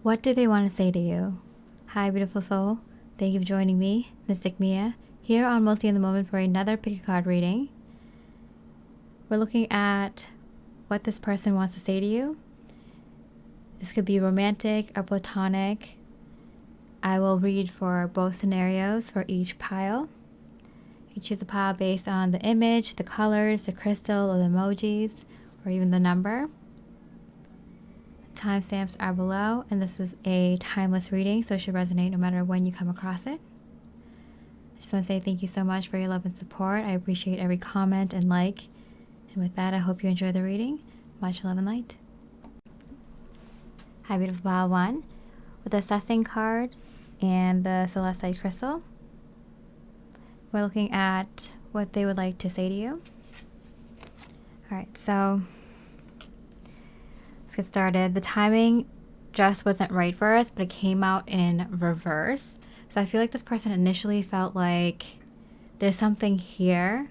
What do they want to say to you? Hi, beautiful soul. Thank you for joining me, Mystic Miya, here on Mostly in the Moment for another pick a card reading. We're looking at what this person wants to say to you. This could be romantic or platonic. I will read for both scenarios for each pile. You can choose a pile based on the image, the colors, the crystal, or the emojis, or even the number. Timestamps are below, and this is a timeless reading, so it should resonate no matter when you come across it. I just want to say thank you so much for your love and support. I appreciate every comment and like. And with that, I hope you enjoy the reading. Much love and light. Hi, beautiful pile 1, with the assessing card and the Celestite crystal. We're looking at what they would like to say to you. All right, so let's get started. The timing just wasn't right for us, but it came out in reverse. So I feel like this person initially felt like there's something here,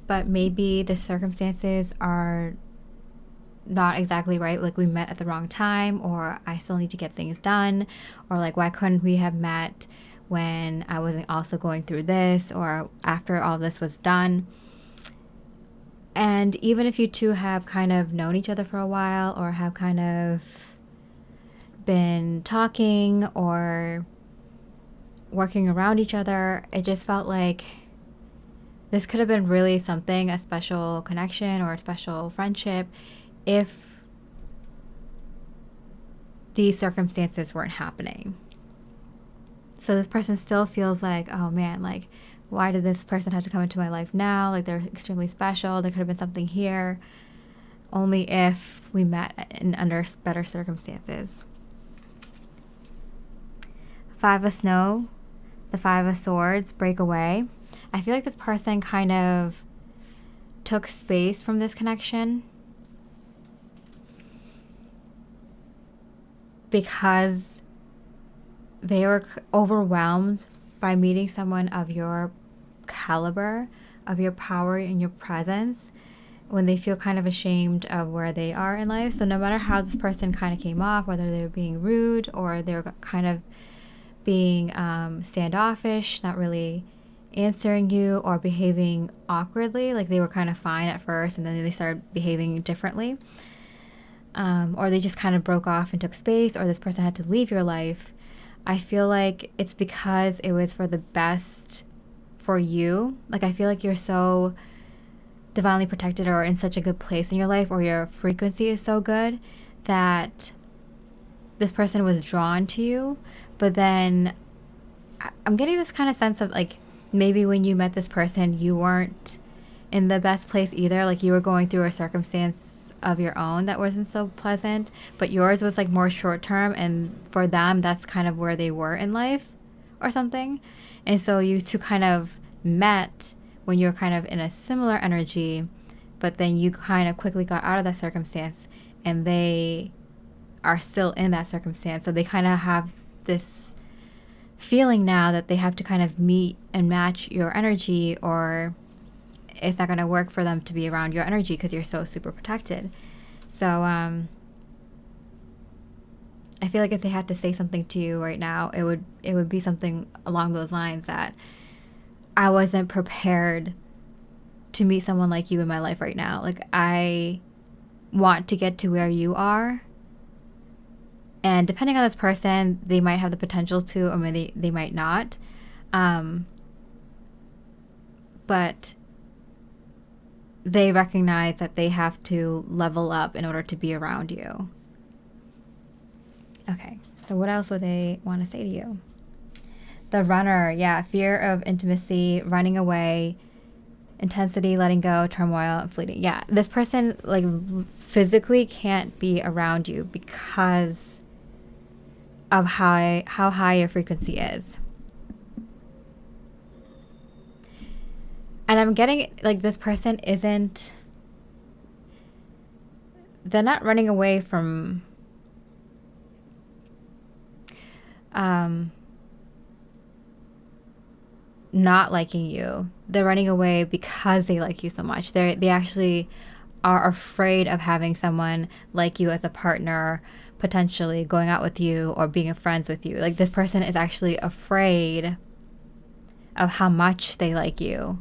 but maybe the circumstances are not exactly right. Like we met at the wrong time, or I still need to get things done, or like why couldn't we have met when I wasn't also going through this, or after all this was done. And even if you two have kind of known each other for a while, or have kind of been talking or working around each other, it just felt like this could have been really something, a special connection or a special friendship, if these circumstances weren't happening. So this person still feels like, oh man, like, why did this person have to come into my life now? Like, they're extremely special. There could have been something here. Only if we met in under better circumstances. 5 of Snow, the 5 of Swords, break away. I feel like this person kind of took space from this connection because they were overwhelmed by meeting someone of your caliber, of your power and your presence, when they feel kind of ashamed of where they are in life. So no matter how this person kind of came off, whether they were being rude or they were kind of being standoffish, not really answering you, or behaving awkwardly, like they were kind of fine at first and then they started behaving differently, or they just kind of broke off and took space, or this person had to leave your life, I feel like it's because it was for the best for you. Like, I feel like you're so divinely protected or in such a good place in your life, or your frequency is so good that this person was drawn to you. But then I'm getting this kind of sense of like, maybe when you met this person, you weren't in the best place either. Like, you were going through a circumstance of your own that wasn't so pleasant, but yours was like more short term, and for them that's kind of where they were in life or something. And so you two kind of met when you were kind of in a similar energy, but then you kind of quickly got out of that circumstance and they are still in that circumstance. So they kind of have this feeling now that they have to kind of meet and match your energy, or it's not going to work for them to be around your energy because you're so super protected. So I feel like if they had to say something to you right now, it would be something along those lines, that I wasn't prepared to meet someone like you in my life right now. Like, I want to get to where you are. And depending on this person, they might have the potential to, or maybe they might not. But they recognize that they have to level up in order to be around you. Okay, so what else would they want to say to you? The Runner, yeah, fear of intimacy, running away, intensity, letting go, turmoil, and fleeting. Yeah, this person like physically can't be around you because of how high your frequency is. And I'm getting like this person isn't, they're not running away from not liking you. They're running away because they like you so much. They actually are afraid of having someone like you as a partner, potentially going out with you or being friends with you. Like, this person is actually afraid of how much they like you.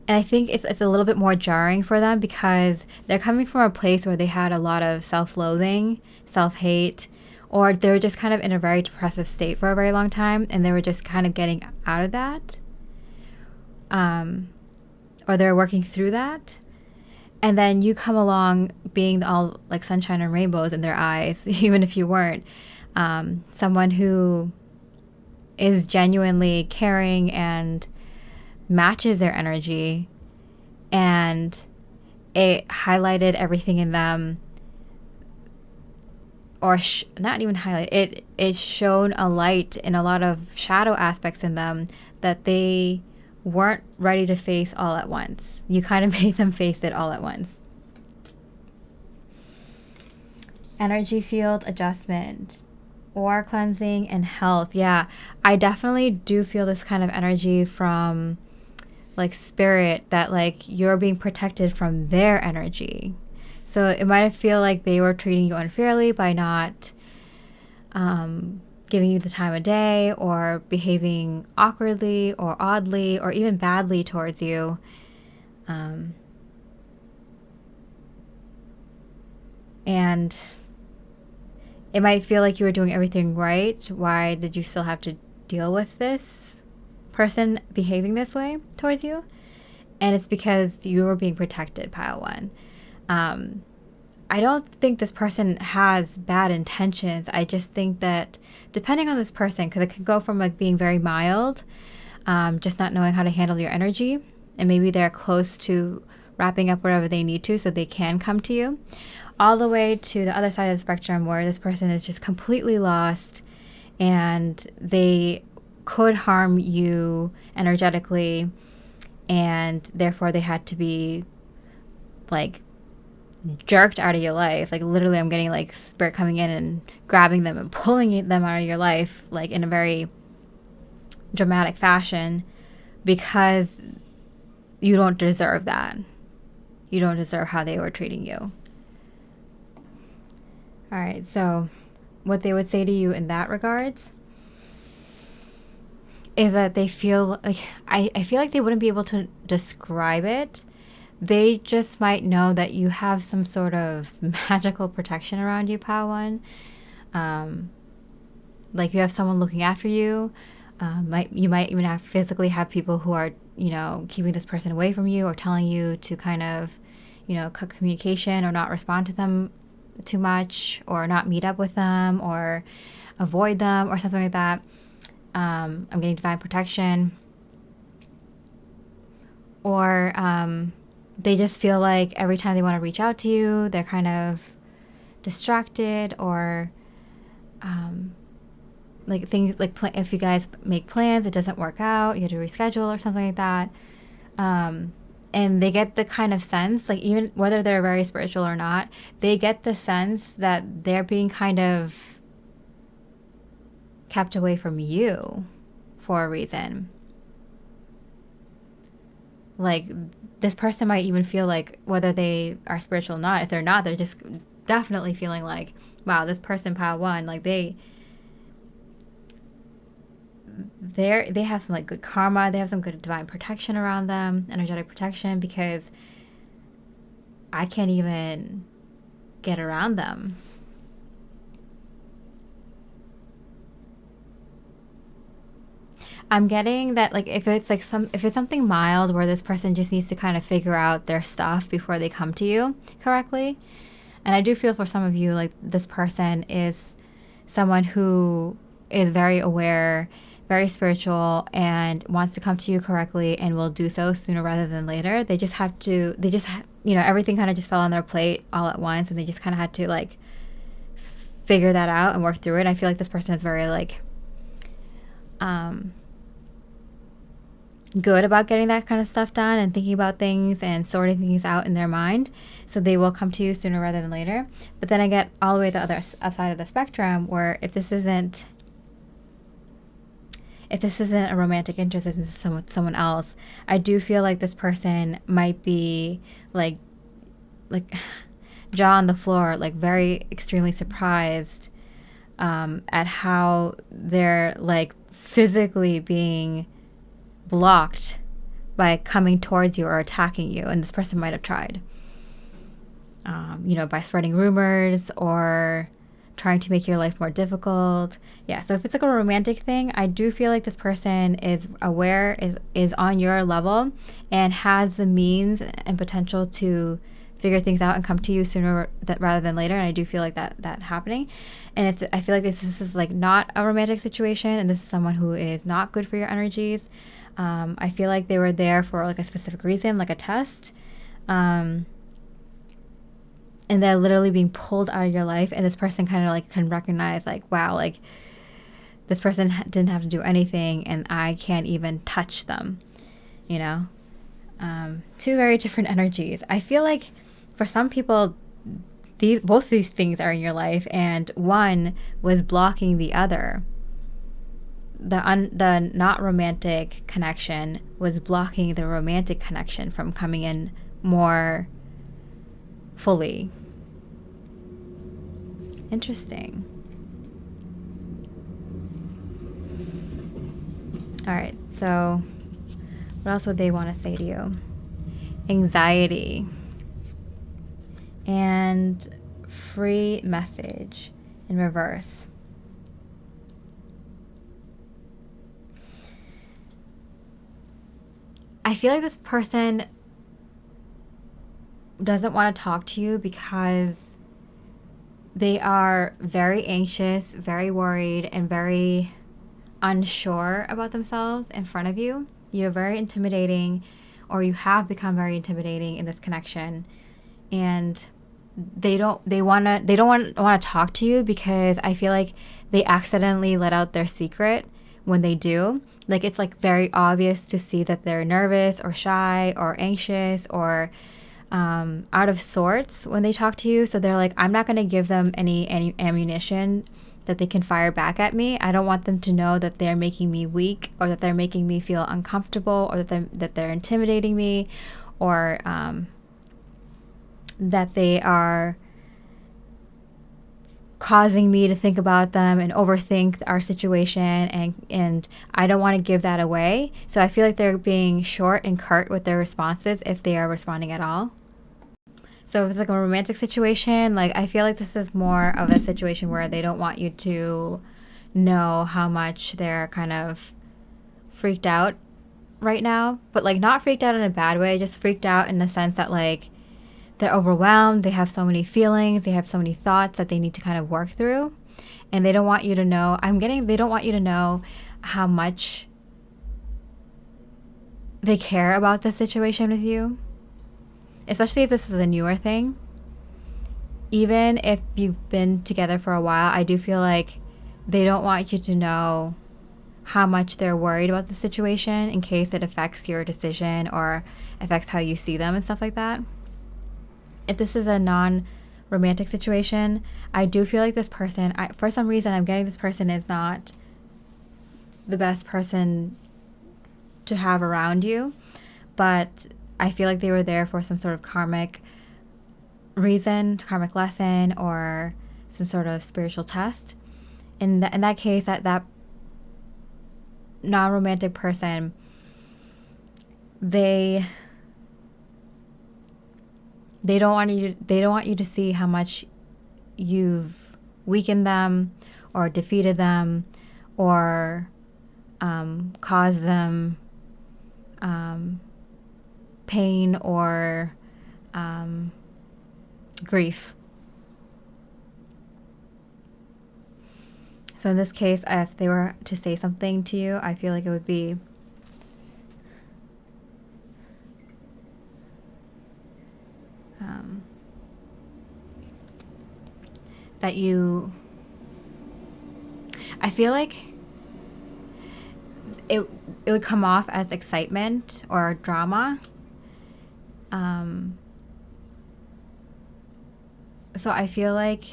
And I think it's a little bit more jarring for them because they're coming from a place where they had a lot of self-loathing, self-hate, or they're just kind of in a very depressive state for a very long time, and they were just kind of getting out of that. Or they're working through that. And then you come along being all like sunshine and rainbows in their eyes, even if you weren't. Someone who is genuinely caring and matches their energy, and it highlighted everything in them, or not even highlight it, it shone a light in a lot of shadow aspects in them that they weren't ready to face all at once. You kind of made them face it all at once. Energy field adjustment, aura cleansing, and health. Yeah, I definitely do feel this kind of energy from like spirit, that like you're being protected from their energy. So it might feel like they were treating you unfairly by not giving you the time of day, or behaving awkwardly or oddly or even badly towards you. And it might feel like you were doing everything right. Why did you still have to deal with this person behaving this way towards you? And it's because you were being protected, pile one. I don't think this person has bad intentions. I just think that depending on this person, because it could go from like being very mild, just not knowing how to handle your energy, and maybe they're close to wrapping up whatever they need to so they can come to you, all the way to the other side of the spectrum where this person is just completely lost and they could harm you energetically, and therefore they had to be like jerked out of your life. Like literally, I'm getting like spirit coming in and grabbing them and pulling them out of your life, like in a very dramatic fashion, because you don't deserve that. You don't deserve how they were treating you. All right, so what they would say to you in that regards is that they feel like, I feel like they wouldn't be able to describe it. They just might know that you have some sort of magical protection around you, Pawan. Like you have someone looking after you. You might even physically have people who are, keeping this person away from you, or telling you to kind of, cut communication or not respond to them too much, or not meet up with them, or avoid them, or something like that. I'm getting divine protection. Or they just feel like every time they want to reach out to you, they're kind of distracted, or like things like if you guys make plans, it doesn't work out, you have to reschedule or something like that. And they get the kind of sense, like even whether they're very spiritual or not, they get the sense that they're being kind of kept away from you for a reason. Like this person might even feel like, whether they are spiritual or not, if they're not, they're just definitely feeling like, wow, this person, pile one, like they have some like good karma, they have some good divine protection around them, energetic protection, because I can't even get around them. I'm getting that, like, if it's something mild where this person just needs to kind of figure out their stuff before they come to you correctly. And I do feel for some of you like this person is someone who is very aware, very spiritual, and wants to come to you correctly, and will do so sooner rather than later. They just have to, everything kind of just fell on their plate all at once, and they just kind of had to like figure that out and work through it. I feel like this person is very like good about getting that kind of stuff done and thinking about things and sorting things out in their mind, so they will come to you sooner rather than later. But then I get all the way to the other side of the spectrum, where if this isn't a romantic interest, this is someone else, I do feel like this person might be like jaw on the floor, like very extremely surprised at how they're like physically being blocked by coming towards you or attacking you. And this person might have tried, by spreading rumors or trying to make your life more difficult. Yeah, so if it's like a romantic thing, I do feel like this person is aware, is on your level, and has the means and potential to figure things out and come to you sooner rather than later. And I do feel like that happening. And I feel like this is like not a romantic situation, and this is someone who is not good for your energies. I feel like they were there for like a specific reason, like a test. And they're literally being pulled out of your life, and this person kind of like can recognize like, wow, like this person didn't have to do anything and I can't even touch them, two very different energies. I feel like for some people, both these things are in your life, and one was blocking the other. The not romantic connection was blocking the romantic connection from coming in more fully. Interesting. All right, so what else would they want to say to you? Anxiety and free message in reverse. I feel like this person doesn't want to talk to you because they are very anxious, very worried, and very unsure about themselves in front of you. You're very intimidating, or you have become very intimidating in this connection, and they don't want to talk to you because I feel like they accidentally let out their secret when they do. Like, it's like very obvious to see that they're nervous or shy or anxious or out of sorts when they talk to you. So they're like, I'm not going to give them any ammunition that they can fire back at me. I don't want them to know that they're making me weak, or that they're making me feel uncomfortable, or that they're intimidating me, or that they are causing me to think about them and overthink our situation, and I don't want to give that away. So I feel like they're being short and curt with their responses, if they are responding at all. So if it's like a romantic situation, like I feel like this is more of a situation where they don't want you to know how much they're kind of freaked out right now, but like not freaked out in a bad way, just freaked out in the sense that like they're overwhelmed, they have so many feelings, they have so many thoughts that they need to kind of work through, and they don't want you to know, they don't want you to know how much they care about the situation with you. Especially if this is a newer thing. Even if you've been together for a while, I do feel like they don't want you to know how much they're worried about the situation in case it affects your decision or affects how you see them and stuff like that. If this is a non-romantic situation, I do feel like this person, for some reason, I'm getting this person is not the best person to have around you, but I feel like they were there for some sort of karmic reason, karmic lesson, or some sort of spiritual test. In that case, that non-romantic person, they don't want you to see how much you've weakened them or defeated them or caused them pain or grief. So in this case, if they were to say something to you, I feel like it would be that you, I feel like it would come off as excitement or drama. So I feel like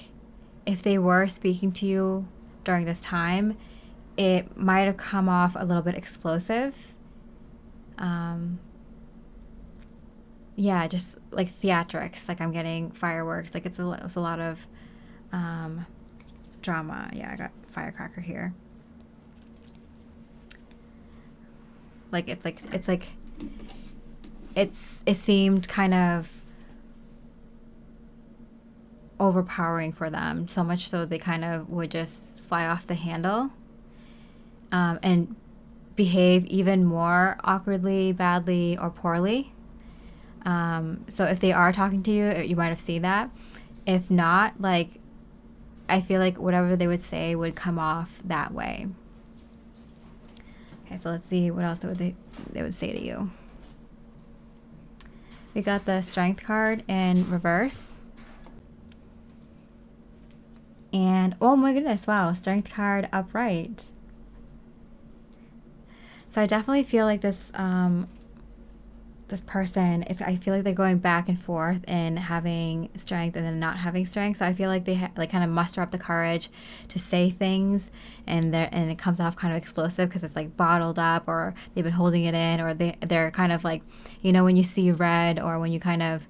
if they were speaking to you during this time, it might have come off a little bit explosive. yeah, just like theatrics. Like I'm getting fireworks. Like it's a lot of drama. Yeah, I got firecracker here. Like it seemed kind of overpowering for them, so much so they kind of would just fly off the handle, and behave even more awkwardly, badly, or poorly. So if they are talking to you, you might have seen that. If not, like, I feel like whatever they would say would come off that way. Okay, so let's see what else they would say to you. We got the Strength card in reverse. And oh my goodness, wow, Strength card upright. So I definitely feel like this this person, I feel like they're going back and forth in having strength and then not having strength. So I feel like they like kind of muster up the courage to say things, and it comes off kind of explosive because it's like bottled up, or they've been holding it in, or they're kind of like, you know, when you see red, or when you kind of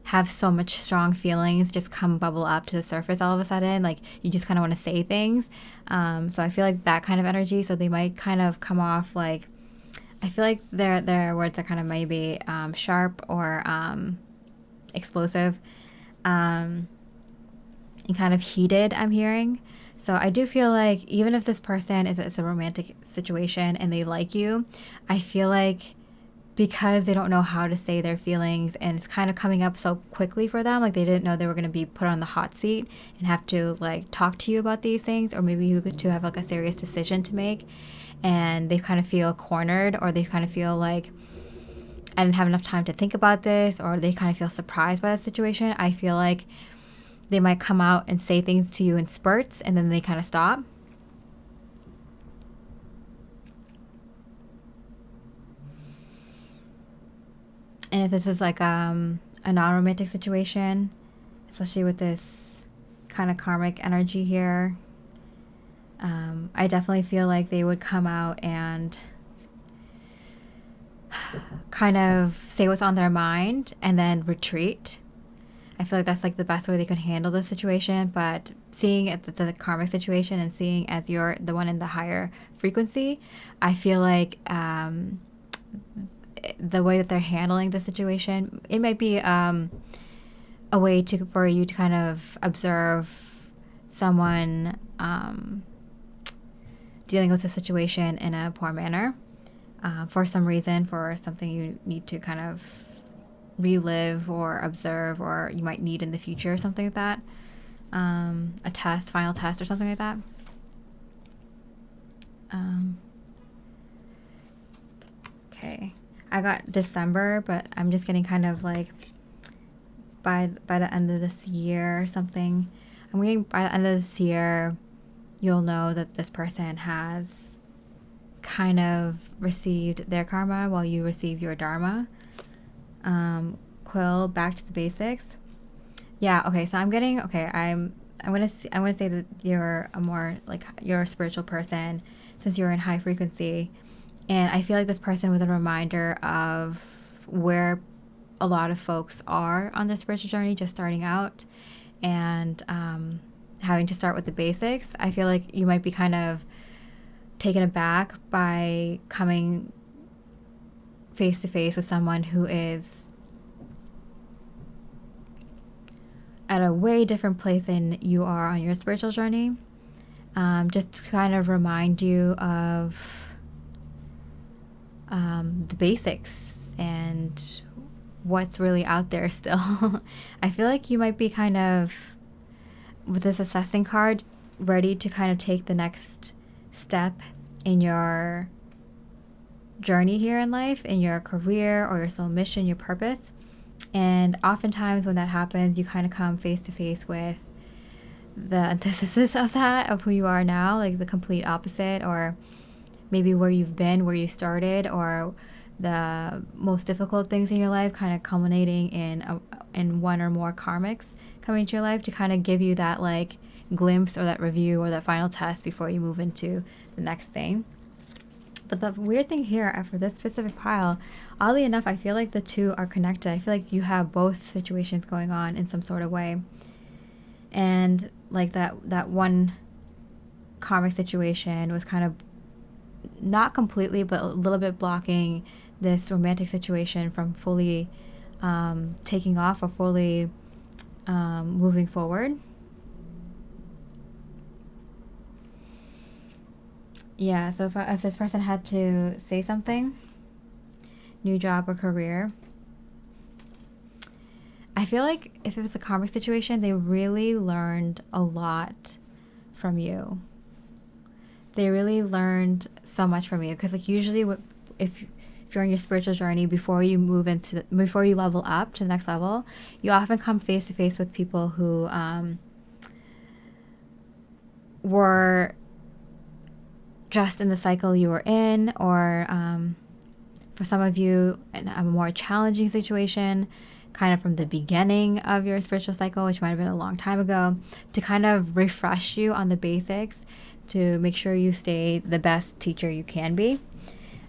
have so much strong feelings just come bubble up to the surface all of a sudden, like you just kind of want to say things. So I feel like that kind of energy. So they might kind of come off like, I feel like their words are kind of maybe sharp or explosive, and kind of heated, I'm hearing. So I do feel like even if this person is a romantic situation and they like you, I feel like because they don't know how to say their feelings, and it's kind of coming up so quickly for them, like they didn't know they were going to be put on the hot seat and have to like talk to you about these things, or maybe you to have like a serious decision to make, and they kind of feel cornered, or they kind of feel like I didn't have enough time to think about this, or they kind of feel surprised by the situation. I feel like they might come out and say things to you in spurts, and then they kind of stop. And if this is like a non-romantic situation, especially with this kind of karmic energy here, I definitely feel like they would come out and kind of say what's on their mind and then retreat. I feel like that's like the best way they could handle the situation. But seeing it's a karmic situation and seeing as you're the one in the higher frequency, I feel like the way that they're handling the situation, it might be a way for you to kind of observe someone dealing with the situation in a poor manner, for some reason, for something you need to kind of relive or observe, or you might need in the future, or something like that. A test, final test, or something like that. Okay. I got December, but I'm just getting kind of like by the end of this year or something. I'm getting by the end of this year, you'll know that this person has kind of received their karma while you receive your dharma. Quill, back to the basics. Yeah. Okay. So I'm getting I'm gonna say that you're a more like you're a spiritual person since you're in high frequency. And I feel like this person was a reminder of where a lot of folks are on their spiritual journey, just starting out, and having to start with the basics. I feel like you might be kind of taken aback by coming face to face with someone who is at a way different place than you are on your spiritual journey. Just to kind of remind you of the basics and what's really out there still. I feel like you might be kind of, with this assessing card, ready to kind of take the next step in your journey here in life, in your career or your soul mission, your purpose. And oftentimes when that happens, you kind of come face to face with the antithesis of that, of who you are now, like the complete opposite, or maybe where you've been, where you started, or the most difficult things in your life kind of culminating in one or more karmics coming into your life to kind of give you that like glimpse or that review or that final test before you move into the next thing. But the weird thing here for this specific pile, oddly enough, I feel like the two are connected. I feel like you have both situations going on in some sort of way. And like that one karmic situation was kind of not completely, but a little bit blocking this romantic situation from fully taking off or fully moving forward. Yeah, so if this person had to say something, new job or career, I feel like if it was a karmic situation, they really learned a lot from you. They really learned so much from you, because like usually if you're on your spiritual journey, before you level up to the next level, you often come face to face with people who were just in the cycle you were in, or for some of you in a more challenging situation, kind of from the beginning of your spiritual cycle, which might have been a long time ago, to kind of refresh you on the basics, to make sure you stay the best teacher you can be.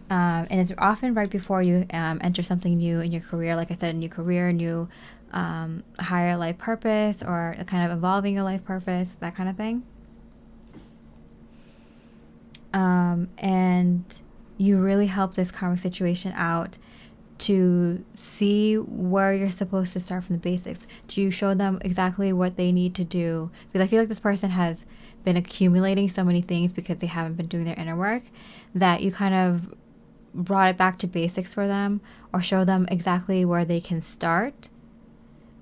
And it's often right before you enter something new in your career. Like I said, a new career, new higher life purpose, or a kind of evolving a life purpose, that kind of thing. And you really help this karmic situation out to see where you're supposed to start from the basics. Do you show them exactly what they need to do? Because I feel like this person has been accumulating so many things because they haven't been doing their inner work, that you kind of brought it back to basics for them, or show them exactly where they can start,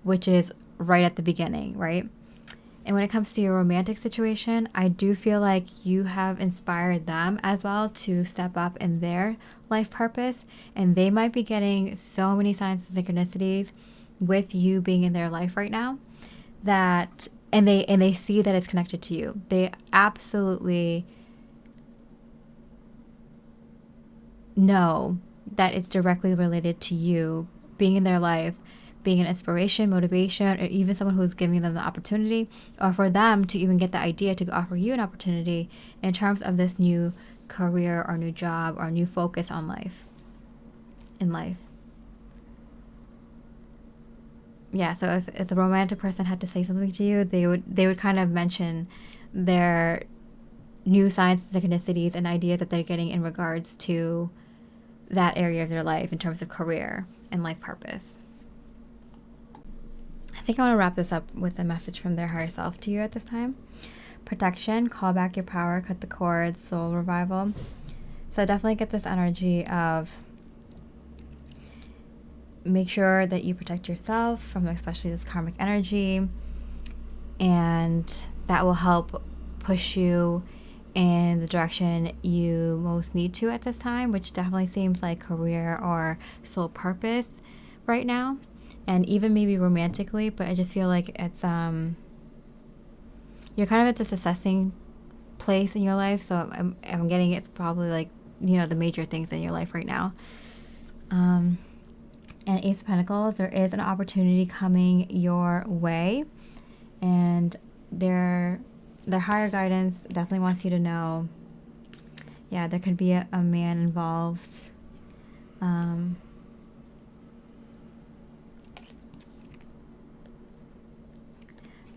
which is right at the beginning, right? And when it comes to your romantic situation, I do feel like you have inspired them as well to step up in their life purpose. And they might be getting so many signs and synchronicities with you being in their life right now, that and they see that it's connected to you. They absolutely know that it's directly related to you being in their life, being an inspiration, motivation, or even someone who's giving them the opportunity, or for them to even get the idea to offer you an opportunity in terms of this new career or new job or new focus on life, in life. Yeah, so if the romantic person had to say something to you, they would kind of mention their new signs, synchronicities, and ideas that they're getting in regards to that area of their life in terms of career and life purpose. I think I want to wrap this up with a message from their higher self to you at this time. Protection, call back your power, cut the cords, soul revival. So definitely get this energy of make sure that you protect yourself from especially this karmic energy, and that will help push you in the direction you most need to at this time, which definitely seems like career or soul purpose right now. And even maybe romantically, but I just feel like it's you're kind of at this assessing place in your life. So I'm getting it's probably like, the major things in your life right now. And Ace of Pentacles, there is an opportunity coming your way, and their higher guidance definitely wants you to know, yeah, there could be a man involved.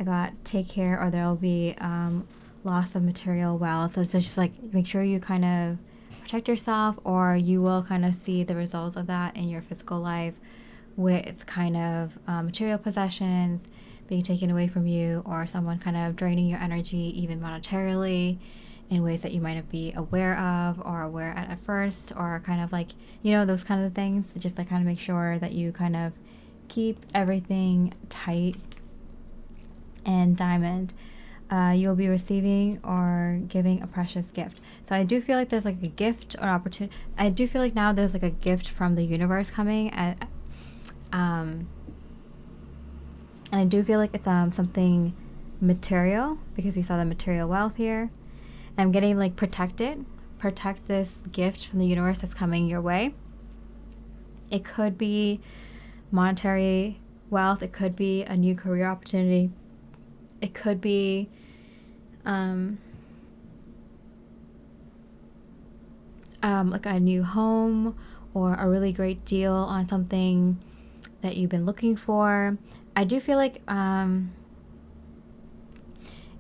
I got take care, or there'll be loss of material wealth. So it's just like make sure you kind of protect yourself, or you will kind of see the results of that in your physical life with kind of material possessions being taken away from you, or someone kind of draining your energy even monetarily in ways that you might not be aware of or aware at first, or kind of like, those kind of things. Just like kind of make sure that you kind of keep everything tight and diamond. You'll be receiving or giving a precious gift. So I do feel like there's like a gift or opportunity. I do feel like now there's like a gift from the universe coming and I do feel like it's something material, because we saw the material wealth here. And I'm getting like protect this gift from the universe that's coming your way. It could be monetary wealth, it could be a new career opportunity, it could be like a new home or a really great deal on something that you've been looking for. I do feel like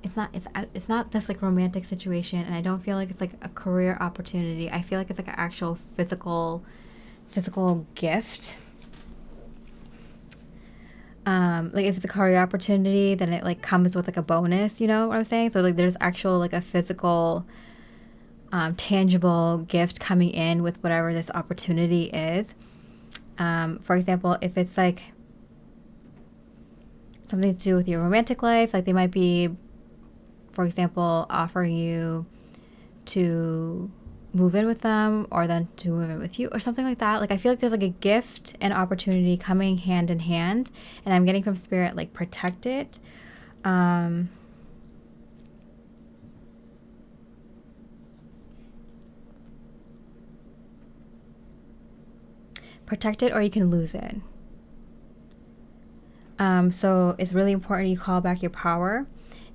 it's not this like romantic situation, and I don't feel like it's like a career opportunity. I feel like it's like an actual physical gift. Like if it's a career opportunity, then it like comes with like a bonus, you know what I'm saying? So like there's actual like a physical tangible gift coming in with whatever this opportunity is. For example, if it's like something to do with your romantic life, like they might be, for example, offering you to move in with them or then to move in with you or something like that. Like I feel like there's like a gift and opportunity coming hand in hand, and I'm getting from spirit like protect it. Protect it or you can lose it. So it's really important you call back your power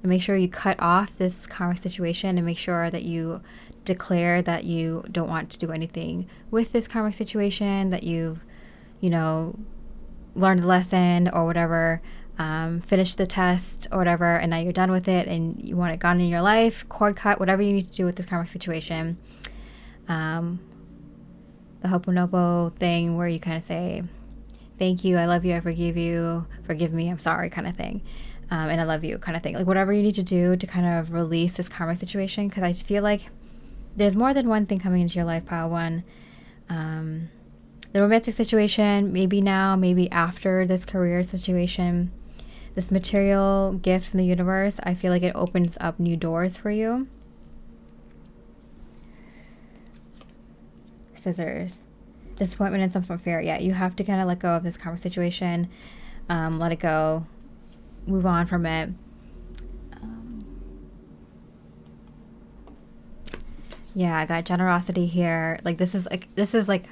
and make sure you cut off this karmic situation and make sure that you declare that you don't want to do anything with this karmic situation, that you've, you know, learned the lesson or whatever, finished the test or whatever, and now you're done with it and you want it gone in your life, cord cut, whatever you need to do with this karmic situation. The Ho'oponopono thing where you kind of say, thank you, I love you, I forgive you, forgive me, I'm sorry kind of thing. And I love you kind of thing. Like whatever you need to do to kind of release this karmic situation, because I feel like there's more than one thing coming into your life, pile one. The romantic situation, maybe now, maybe after this career situation, this material gift from the universe, I feel like it opens up new doors for you. Scissors. Disappointment and some from fear. Yeah, you have to kind of let go of this karmic situation. Let it go. Move on from it. Yeah, I got generosity here. Like this is like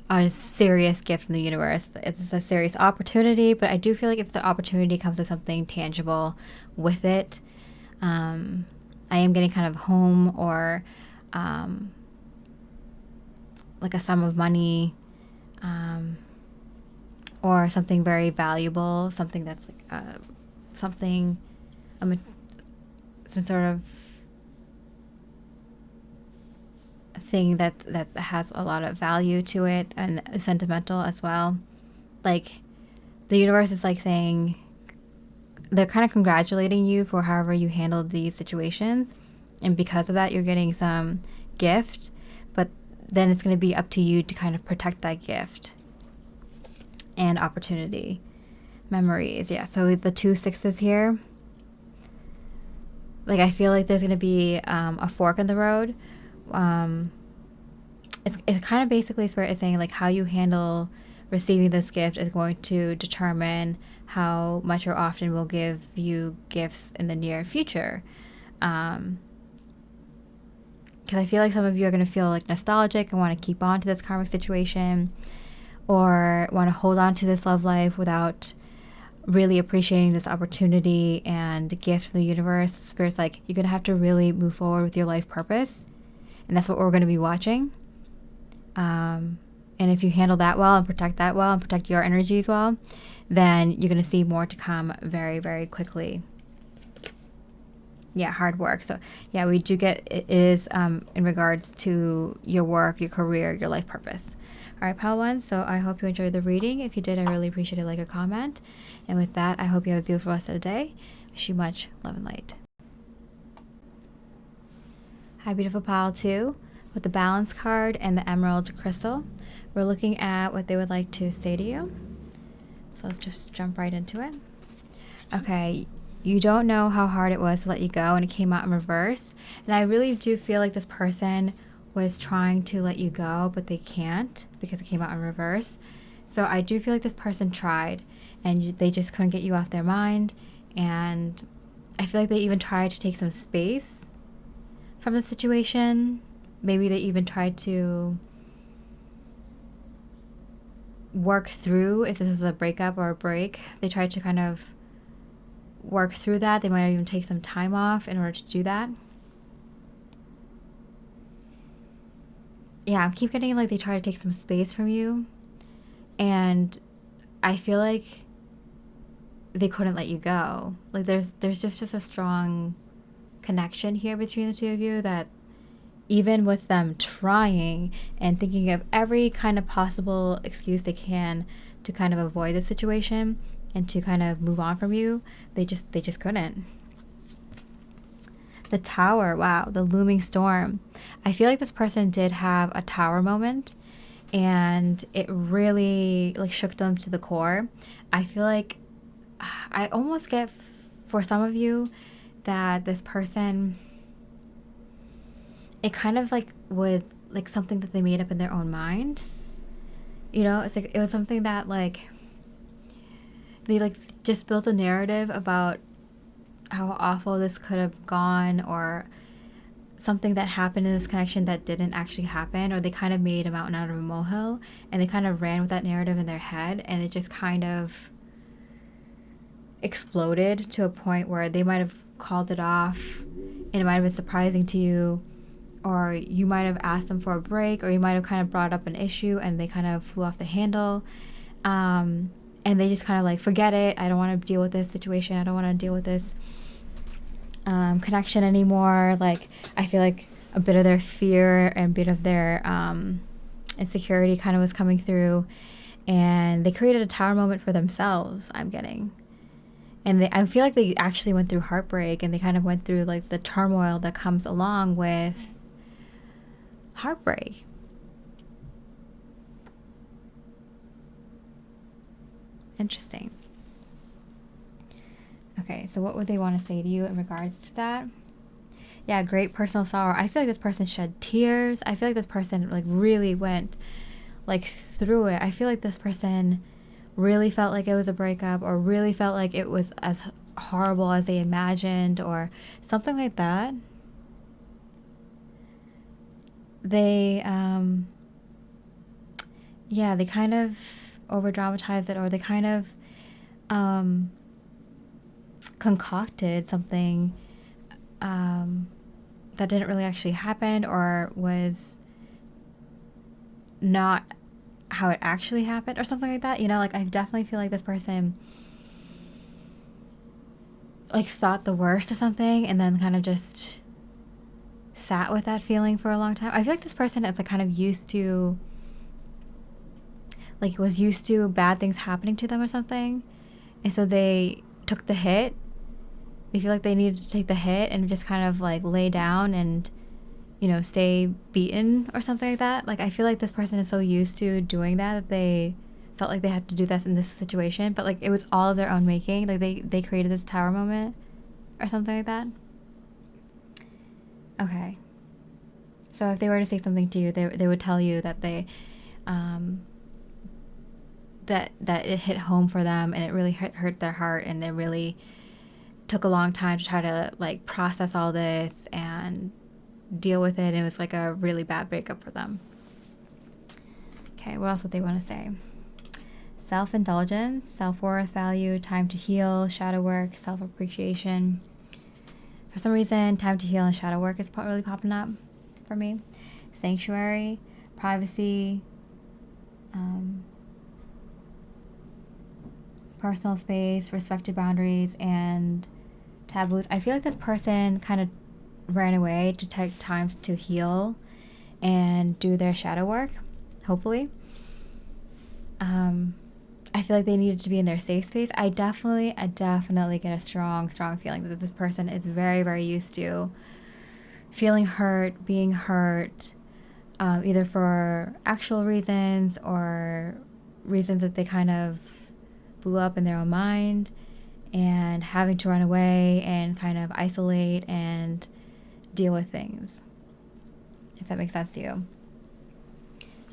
a serious gift from the universe. It's a serious opportunity, but I do feel like if the opportunity comes with something tangible with it, I am getting kind of home or like a sum of money, or something very valuable, something that's like something, some sort of thing that has a lot of value to it and sentimental as well. Like the universe is like saying they're kind of congratulating you for however you handled these situations, and because of that you're getting some gift, but then it's going to be up to you to kind of protect that gift and opportunity. Memories, yeah. So the 2 6s here, like I feel like there's going to be a fork in the road. It's kind of basically Spirit is saying like how you handle receiving this gift is going to determine how much or often we'll give you gifts in the near future. Because I feel like some of you are going to feel like nostalgic and want to keep on to this karmic situation or want to hold on to this love life without really appreciating this opportunity and gift from the universe. Spirit's like, you're going to have to really move forward with your life purpose. And that's what we're going to be watching. And if you handle that well and protect that well and protect your energies well, then you're going to see more to come very, very quickly. Yeah, hard work. So yeah, we do get it is in regards to your work, your career, your life purpose. All right, pal one. So I hope you enjoyed the reading. If you did, I really appreciate a like or comment. And with that, I hope you have a beautiful rest of the day. Wish you much love and light. Hi, beautiful pal two. With the balance card and the emerald crystal, we're looking at what they would like to say to you. So let's just jump right into it. Okay. You don't know how hard it was to let you go, and it came out in reverse. And I really do feel like this person was trying to let you go, but they can't because it came out in reverse. So I do feel like this person tried, and they just couldn't get you off their mind. And I feel like they even tried to take some space from the situation. Maybe they even tried to work through, if this was a breakup or a break, they tried to kind of work through that. They might even take some time off in order to do that. yeah, I keep getting like they try to take some space from you, and I feel like they couldn't let you go. Like there's just a strong connection here between the two of you that even with them trying and thinking of every kind of possible excuse they can to kind of avoid the situation and to kind of move on from you, they just couldn't. The Tower, wow, the looming storm. I feel like this person did have a tower moment and it really like shook them to the core. I feel like I almost get for some of you that this person, it kind of like was like something that they made up in their own mind. You know, it's like it was something that like they like just built a narrative about how awful this could have gone, or something that happened in this connection that didn't actually happen, or they kind of made a mountain out of a molehill and they kind of ran with that narrative in their head, and it just kind of exploded to a point where they might have called it off and it might have been surprising to you, or you might have asked them for a break, or you might have kind of brought up an issue and they kind of flew off the handle, and they just kind of like, forget it, I don't want to deal with this situation, I don't want to deal with this connection anymore. Like I feel like a bit of their fear and a bit of their insecurity kind of was coming through, and they created a tower moment for themselves, I'm getting. And I feel like they actually went through heartbreak, and they kind of went through like the turmoil that comes along with heartbreak. Interesting. Okay, so what would they want to say to you in regards to that? Yeah, great personal sorrow. I feel like this person shed tears. I feel like this person like really went like through it. I feel like this person really felt like it was a breakup, or really felt like it was as horrible as they imagined, or something like that. They yeah, they kind of over dramatized it, or they kind of concocted something that didn't really actually happen, or was not how it actually happened, or something like that. You know, like I definitely feel like this person like thought the worst or something, and then kind of just sat with that feeling for a long time. I feel like this person is like kind of used to, like was used to bad things happening to them or something, and so they took the hit. They feel like they needed to take the hit and just kind of like lay down and, you know, stay beaten or something like that. Like I feel like this person is so used to doing that they felt like they had to do this in this situation, but like it was all of their own making. Like they created this tower moment or something like that. Okay. So if they were to say something to you, they would tell you that they that it hit home for them, and it really hurt their heart, and they really took a long time to try to like process all this and deal with it. It was like a really bad breakup for them. Okay, what else would they want to say? Self-indulgence, self-worth, value, time to heal, shadow work, self-appreciation. For some reason, time to heal and shadow work is really popping up for me. Sanctuary, privacy, personal space, respected boundaries, and taboos. I feel like this person kind of ran away to take time to heal and do their shadow work, hopefully. I feel like they needed to be in their safe space. I definitely get a strong feeling that this person is very, very used to feeling hurt, being hurt, either for actual reasons or reasons that they kind of blew up in their own mind, and having to run away and kind of isolate and deal with things, if that makes sense to you.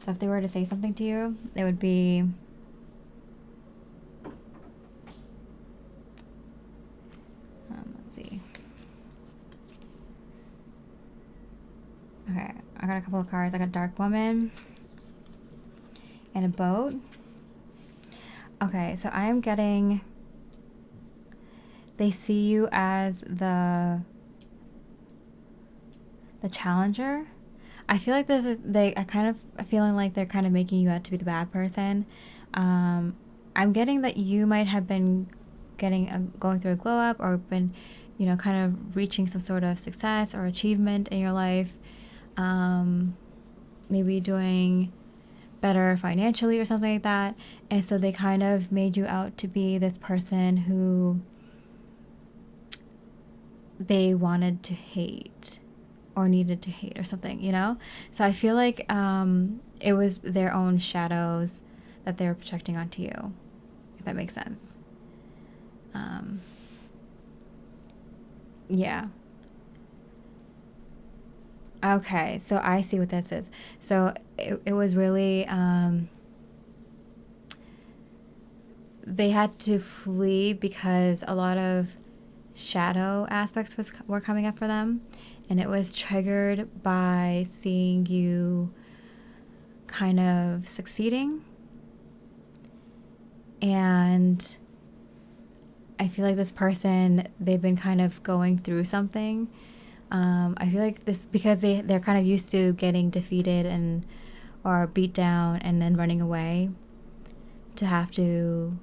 So if they were to say something to you, it would be, let's see. Okay, I got a couple of cards. I got Dark Woman and a boat. Okay, so I am getting, they see you as the challenger. I feel like I kind of feeling like they're kind of making you out to be the bad person. I'm getting that you might have been going through a glow up, or been, kind of reaching some sort of success or achievement in your life. Maybe doing better financially or something like that. And so they kind of made you out to be this person who they wanted to hate or needed to hate or something, So I feel like it was their own shadows that they were projecting onto you, if that makes sense. Yeah. Okay, so I see what this is. So it was really, they had to flee because a lot of shadow aspects were coming up for them, and it was triggered by seeing you kind of succeeding. And I feel like this person, they've been kind of going through something. I feel like this because they're kind of used to getting defeated or beat down and then running away, to have to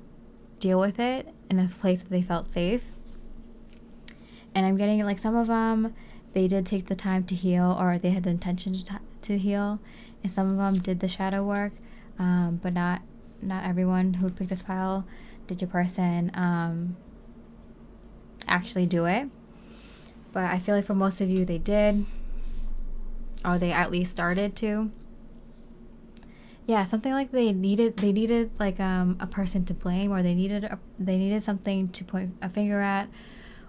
deal with it in a place that they felt safe. And I'm getting like some of them, they did take the time to heal, or they had the intention to heal, and some of them did the shadow work, but not everyone who picked this pile did your person actually do it. But I feel like for most of you, they did, or they at least started to. Yeah, something like they needed like a person to blame, or they needed something to point a finger at,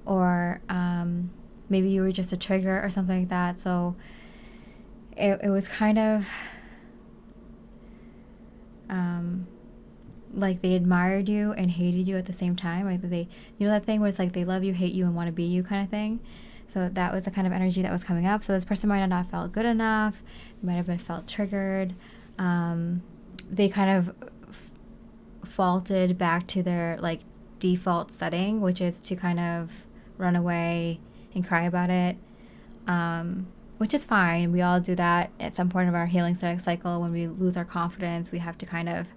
or maybe you were just a trigger or something like that. So it was kind of like they admired you and hated you at the same time. Like that thing where it's like they love you, hate you, and want to be you kind of thing. So that was the kind of energy that was coming up. So this person might have not felt good enough, might have been felt triggered. They kind of faulted back to their like default setting, which is to kind of run away and cry about it, which is fine. We all do that at some point of our healing cycle. When we lose our confidence, we have to kind of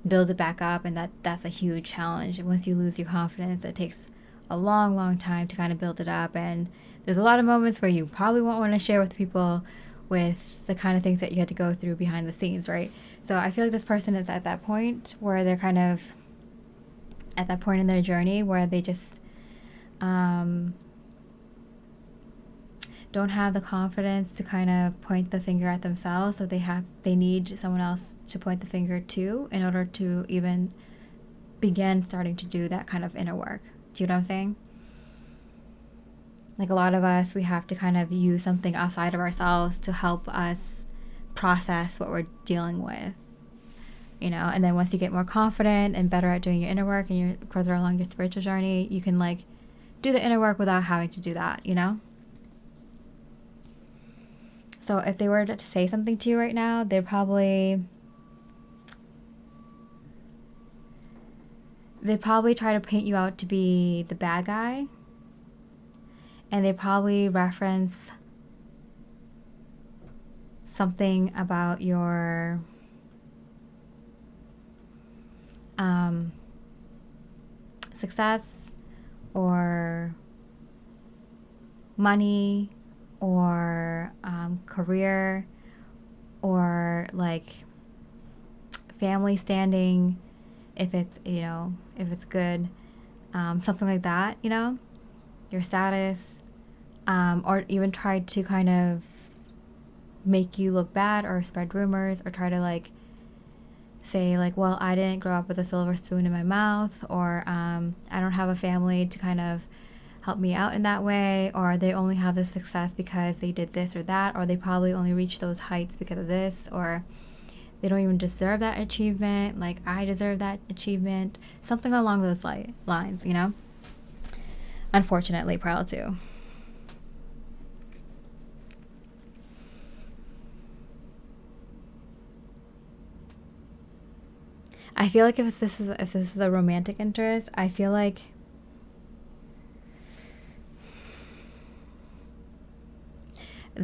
build it back up, and that's a huge challenge. Once you lose your confidence, it takes a long time to kind of build it up, and there's a lot of moments where you probably won't want to share with people, with the kind of things that you had to go through behind the scenes, right? So I feel like this person is at that point where they're kind of at that point in their journey where they just don't have the confidence to kind of point the finger at themselves. So they need someone else to point the finger to in order to even begin starting to do that kind of inner work. Do you know what I'm saying? Like a lot of us, we have to kind of use something outside of ourselves to help us process what we're dealing with, and then once you get more confident and better at doing your inner work and you're further along your spiritual journey, you can like do the inner work without having to do that, So if they were to say something to you right now, they'd probably try to paint you out to be the bad guy. And they probably reference something about your success or money or career or like family standing, if it's good, something like that, your status, or even try to kind of make you look bad or spread rumors or try to like say like, well, I didn't grow up with a silver spoon in my mouth, or I don't have a family to kind of help me out in that way, or they only have this success because they did this or that, or they probably only reached those heights because of this, or they don't even deserve that achievement, like I deserve that achievement, something along those lines, unfortunately, proud to. I feel like if this is a romantic interest, I feel like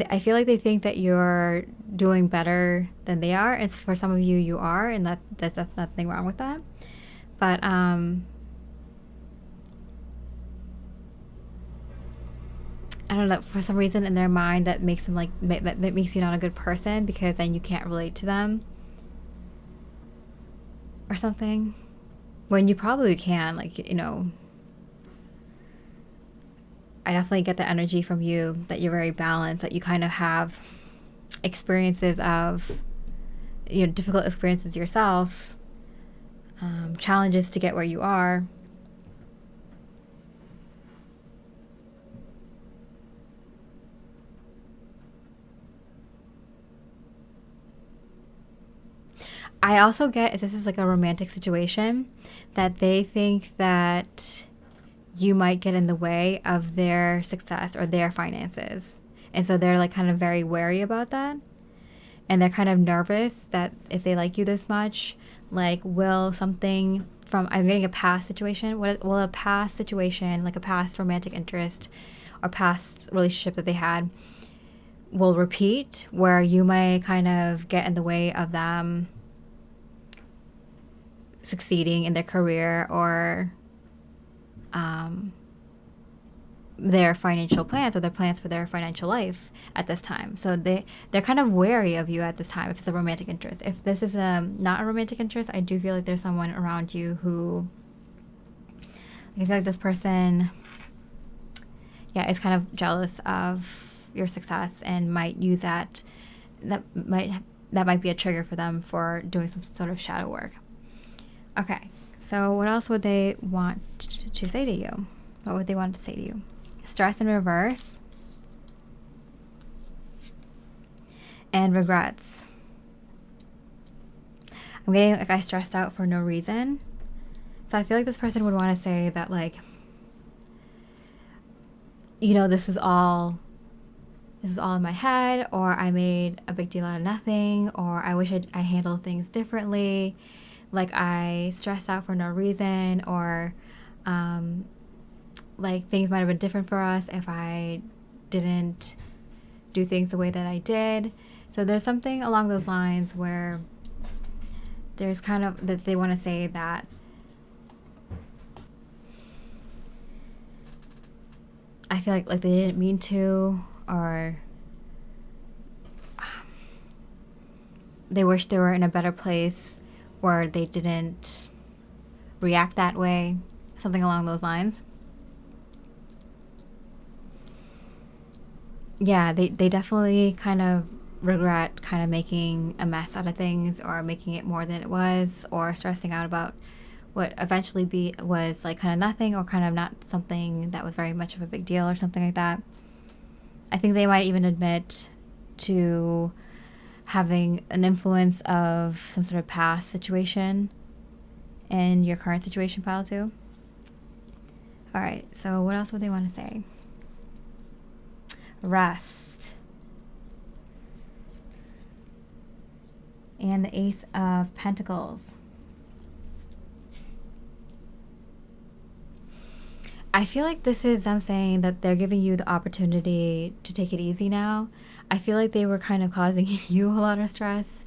I feel like they think that you're doing better than they are. And for some of you, you are, and there's nothing wrong with that. But I don't know, for some reason in their mind that makes them like, that makes you not a good person, because then you can't relate to them or something, when you probably can. Like, you know, I definitely get the energy from you that you're very balanced, that you kind of have experiences of, you know, difficult experiences yourself, challenges to get where you are. I also get, if this is like a romantic situation, that they think that you might get in the way of their success or their finances. And so they're like kind of very wary about that. And they're kind of nervous that if they like you this much, like, will something from, I'm getting a past situation, will a past situation, like a past romantic interest or past relationship that they had, will repeat, where you might kind of get in the way of them succeeding in their career or their financial plans, or their plans for their financial life at this time. So they're kind of wary of you at this time if it's a romantic interest. If this is not a romantic interest, I do feel like there's someone around you who, I feel like this person, yeah, is kind of jealous of your success and might use that might be a trigger for them for doing some sort of shadow work. Okay, so what else would they want to say to you? What would they want to say to you? Stress in reverse. And regrets. I'm getting like, I stressed out for no reason. So I feel like this person would want to say that, like, you know, this was all in my head, or I made a big deal out of nothing, or I wish I handled things differently. Like, I stressed out for no reason, or like, things might have been different for us if I didn't do things the way that I did. So there's something along those lines where there's kind of that they want to say that I feel like they didn't mean to, or they wish they were in a better place where they didn't react that way, something along those lines. Yeah, they definitely kind of regret kind of making a mess out of things, or making it more than it was, or stressing out about what eventually was like kind of nothing, or kind of not something that was very much of a big deal, or something like that. I think they might even admit to having an influence of some sort of past situation in your current situation, pile too. All right, so what else would they want to say? Rest. And the Ace of Pentacles. I feel like this is them saying that they're giving you the opportunity to take it easy now. I feel like they were kind of causing you a lot of stress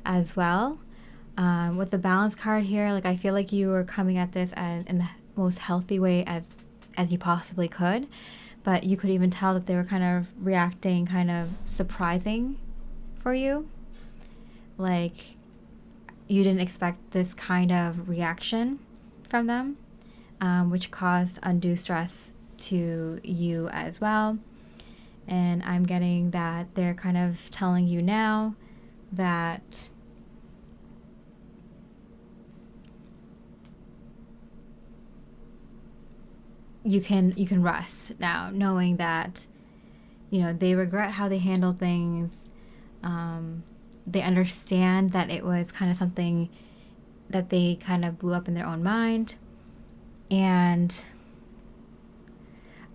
as well. With the Balance card here, like, I feel like you were coming at this as in the most healthy way as you possibly could. But you could even tell that they were kind of reacting kind of surprising for you. Like, you didn't expect this kind of reaction from them, which caused undue stress to you as well. And I'm getting that they're kind of telling you now that you can rest now, knowing that, you know, they regret how they handled things. They understand that it was kind of something that they kind of blew up in their own mind. And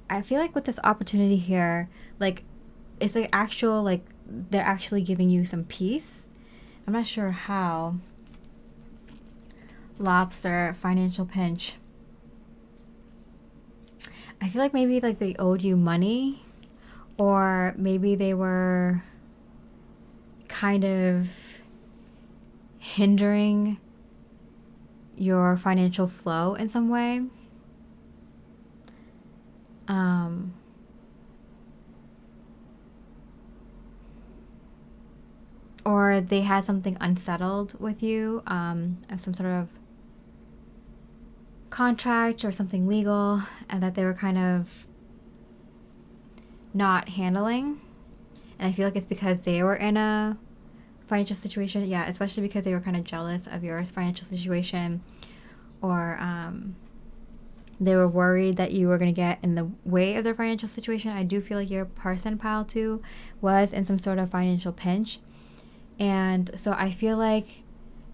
I feel like with this opportunity here, like, it's like actual, like, they're actually giving you some peace. I'm not sure how. Lobster, financial pinch. I feel like maybe like they owed you money, Or maybe they were kind of hindering your financial flow in some way. Or they had something unsettled with you, of some sort of contract or something legal, and that they were kind of not handling. And I feel like it's because they were in a financial situation. Yeah, especially because they were kind of jealous of your financial situation, or they were worried that you were going to get in the way of their financial situation. I do feel like your person, pile 2, was in some sort of financial pinch. And so I feel like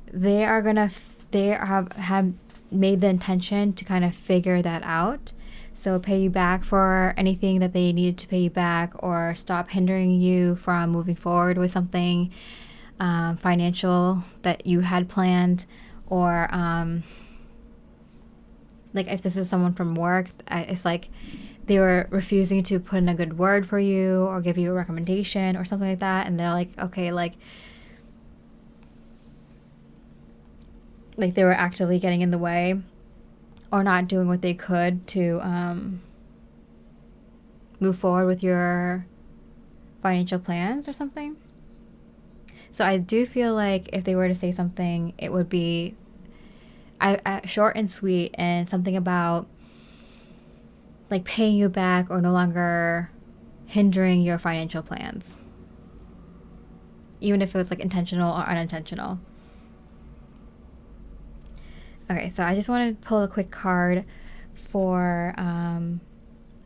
they have made the intention to kind of figure that out. So pay you back for anything that they needed to pay you back, or stop hindering you from moving forward with something financial that you had planned. Or like if this is someone from work, it's like they were refusing to put in a good word for you or give you a recommendation or something like that. And they're like, okay, like they were actively getting in the way or not doing what they could to move forward with your financial plans or something. So I do feel like if they were to say something, it would be short and sweet, and something about like paying you back or no longer hindering your financial plans, even if it was like intentional or unintentional. Okay, so I just wanted to pull a quick card for a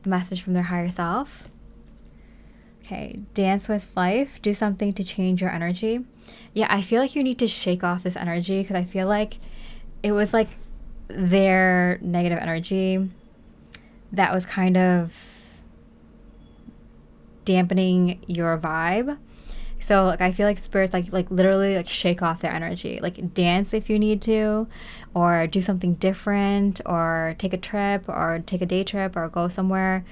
message from their higher self. Okay, dance with life. Do something to change your energy. Yeah, I feel like you need to shake off this energy, because I feel like it was like their negative energy that was kind of dampening your vibe. So like I feel like spirits like literally like shake off their energy. Like dance if you need to, or do something different, or take a trip, or take a day trip, or go somewhere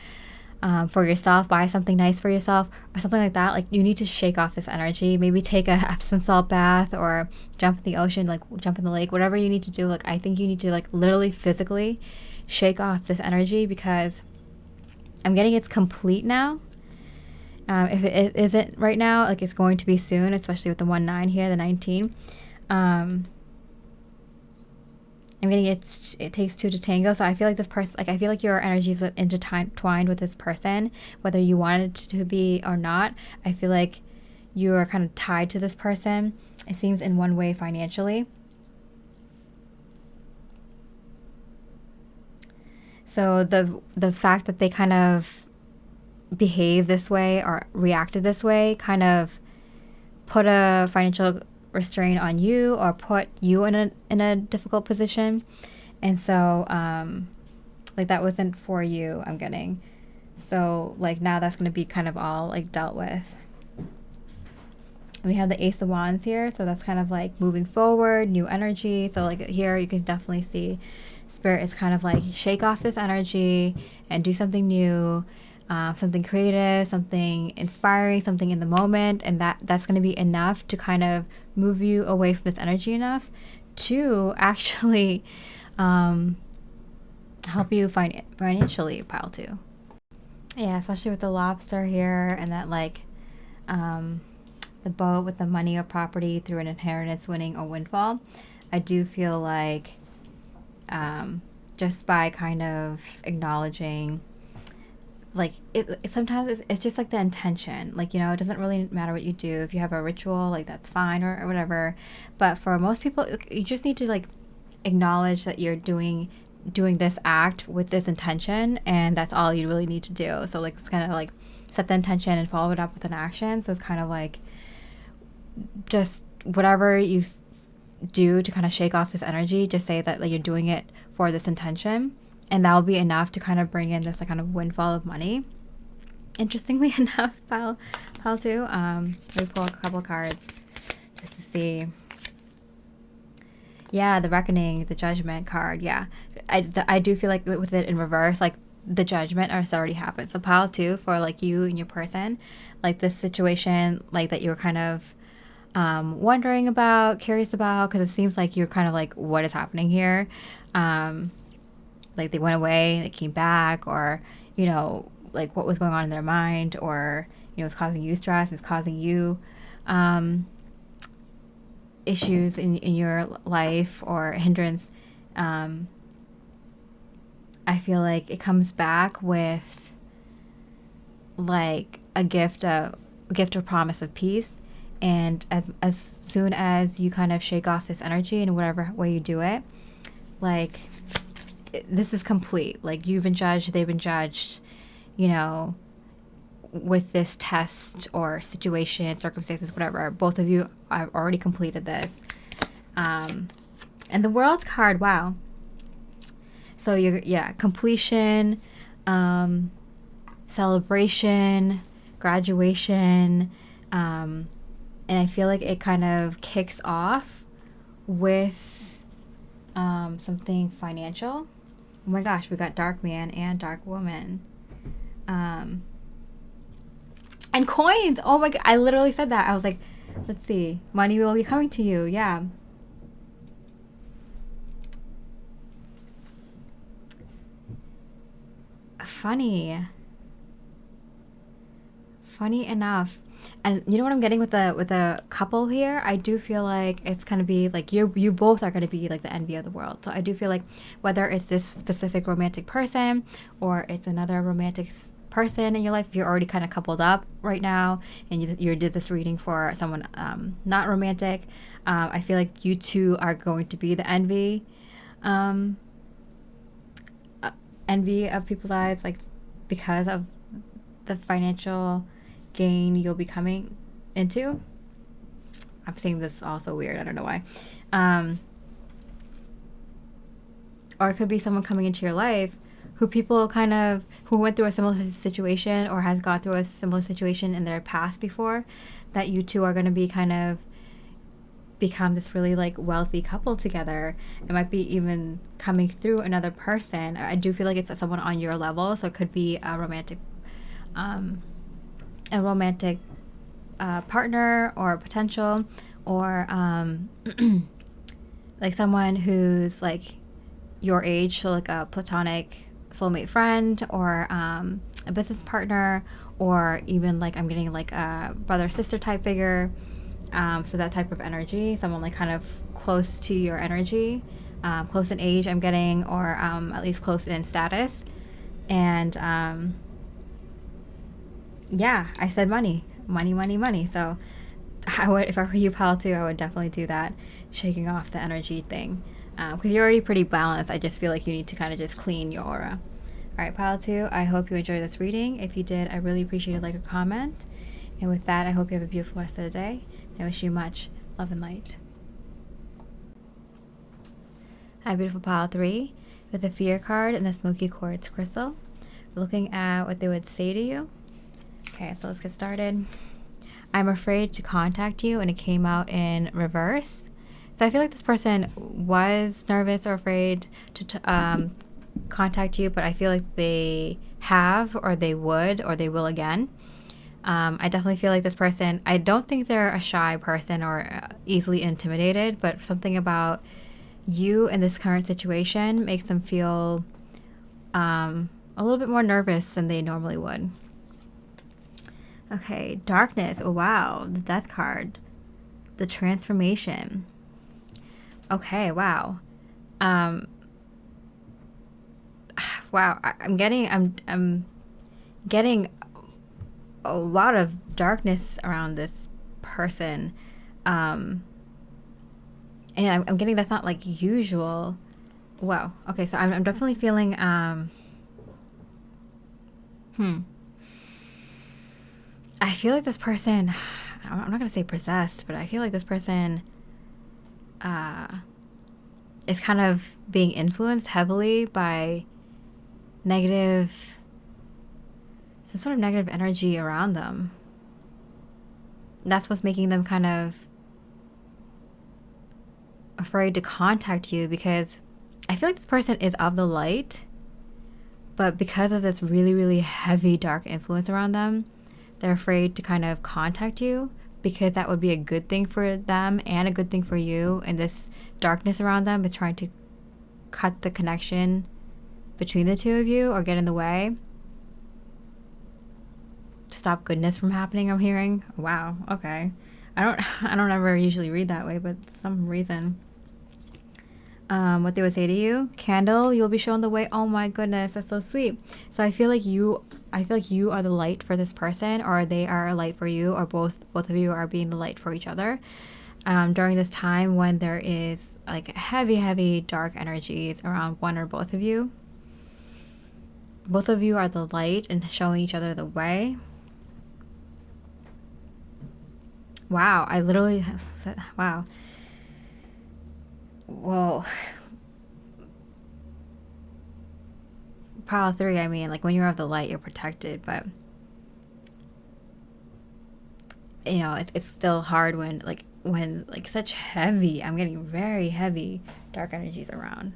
for yourself, buy something nice for yourself or something like that. Like you need to shake off this energy. Maybe take a Epsom salt bath, or jump in the ocean, like jump in the lake, whatever you need to do. Like I think you need to like literally physically shake off this energy, because I'm getting it's complete now. If it isn't right now, like it's going to be soon, especially with the 1-9 here, the 19. I'm getting it takes 2 to tango. So I feel like this person, like I feel like your energy is intertwined with this person, whether you want it to be or not. I feel like you are kind of tied to this person, it seems, in one way financially. So the fact that they kind of behave this way or reacted this way kind of put a financial restraint on you, or put you in a difficult position. And so like that wasn't for you, I'm getting. So like now that's going to be kind of all like dealt with. And we have the Ace of Wands here, so that's kind of like moving forward, new energy. So like here you can definitely see Spirit is kind of like shake off this energy and do something new, something creative, something inspiring, something in the moment. And that's going to be enough to kind of move you away from this energy enough to actually help you financially, pile 2. Yeah, especially with the lobster here, and that like the boat with the money or property through an inheritance, winning, or windfall. I do feel like just by kind of acknowledging, like it sometimes it's just like the intention, like, you know, it doesn't really matter what you do. If you have a ritual, like that's fine, or whatever. But for most people, you just need to like acknowledge that you're doing this act with this intention, and that's all you really need to do. So like it's kind of like set the intention and follow it up with an action. So it's kind of like just whatever you do to kind of shake off this energy, just say that like you're doing it for this intention, and that will be enough to kind of bring in this like kind of windfall of money. Interestingly enough, pile 2, let me pull a couple cards just to see. Yeah, the Reckoning, the Judgment card. Yeah, I do feel like with it in reverse, like the judgment has already happened. So pile 2 for like you and your person, like this situation, like that you're kind of wondering about, curious about, because it seems like you're kind of like, what is happening here? Like they went away, they came back, or, you know, like what was going on in their mind, or, you know, it's causing you stress, it's causing you issues in your life or hindrance. I feel like it comes back with like a gift or promise of peace. And as soon as you kind of shake off this energy in whatever way you do it, like this is complete. Like you've been judged, they've been judged, you know, with this test or situation, circumstances, whatever. Both of you have already completed this. And the World's card, wow. So completion, celebration, graduation, and I feel like it kind of kicks off with something financial. Oh my gosh, we got dark man and dark woman. And coins. Oh my god, I literally said that. I was like, let's see. Money will be coming to you. Yeah. Funny enough. And you know what I'm getting with the couple here? I do feel like it's going to be like you both are going to be like the envy of the world. So I do feel like whether it's this specific romantic person or it's another romantic person in your life, if you're already kind of coupled up right now and you did this reading for someone not romantic, I feel like you two are going to be the envy of people's eyes, like because of the financial gain you'll be coming into. I'm saying this also weird, I don't know why. Or it could be someone coming into your life who went through a similar situation or has gone through a similar situation in their past before, that you two are going to be kind of become this really like wealthy couple together. It might be even coming through another person. I do feel like it's someone on your level, so it could be a romantic partner or potential, or like someone who's like your age, so like a platonic soulmate friend, or a business partner, or even like I'm getting like a brother sister type figure. So that type of energy, someone like kind of close to your energy, close in age I'm getting, or at least close in status. And yeah, I said money. So I would, if I were you, pal, too, I would definitely do that, shaking off the energy thing, because you're already pretty balanced. I just feel like you need to kind of just clean your aura. All right, pile 2, I hope you enjoyed this reading. If you did, I really appreciate a comment. And with that, I hope you have a beautiful rest of the day. I wish you much love and light. Hi, beautiful pile 3, with the Fear card and the Smokey Quartz crystal. We're looking at what they would say to you. Okay, so let's get started. I'm afraid to contact you, and it came out in reverse. So I feel like this person was nervous or afraid to contact you, but I feel like they have, or they would, or they will again. I definitely feel like this person, I don't think they're a shy person or easily intimidated, but something about you in this current situation makes them feel a little bit more nervous than they normally would. Okay, darkness. Oh, wow. The death card. The transformation. Okay, wow. Wow, I'm getting a lot of darkness around this person. And I'm getting that's not like usual. Wow. Okay, so I'm definitely feeling I feel like this person, I'm not going to say possessed, but I feel like this person is kind of being influenced heavily by some sort of negative energy around them. That's what's making them kind of afraid to contact you, because I feel like this person is of the light, But because of this really, really heavy dark influence around them, they're afraid to kind of contact you, because that would be a good thing for them and a good thing for you. And this darkness around them is trying to cut the connection between the two of you or get in the way. Stop goodness from happening, I'm hearing. Wow, okay. I don't ever usually read that way, but some reason. What they would say to you: candle, you'll be shown the way. Oh my goodness, that's so sweet. So I feel like you are the light for this person, or they are a light for you, or both of you are being the light for each other. During this time when there is like heavy dark energies around one or both of you. Both of you are the light and showing each other the way. Wow, I literally said, wow. Whoa. Pile 3, I mean, like when you're of the light, you're protected, but you know, it's still hard when such heavy, I'm getting very heavy dark energies around.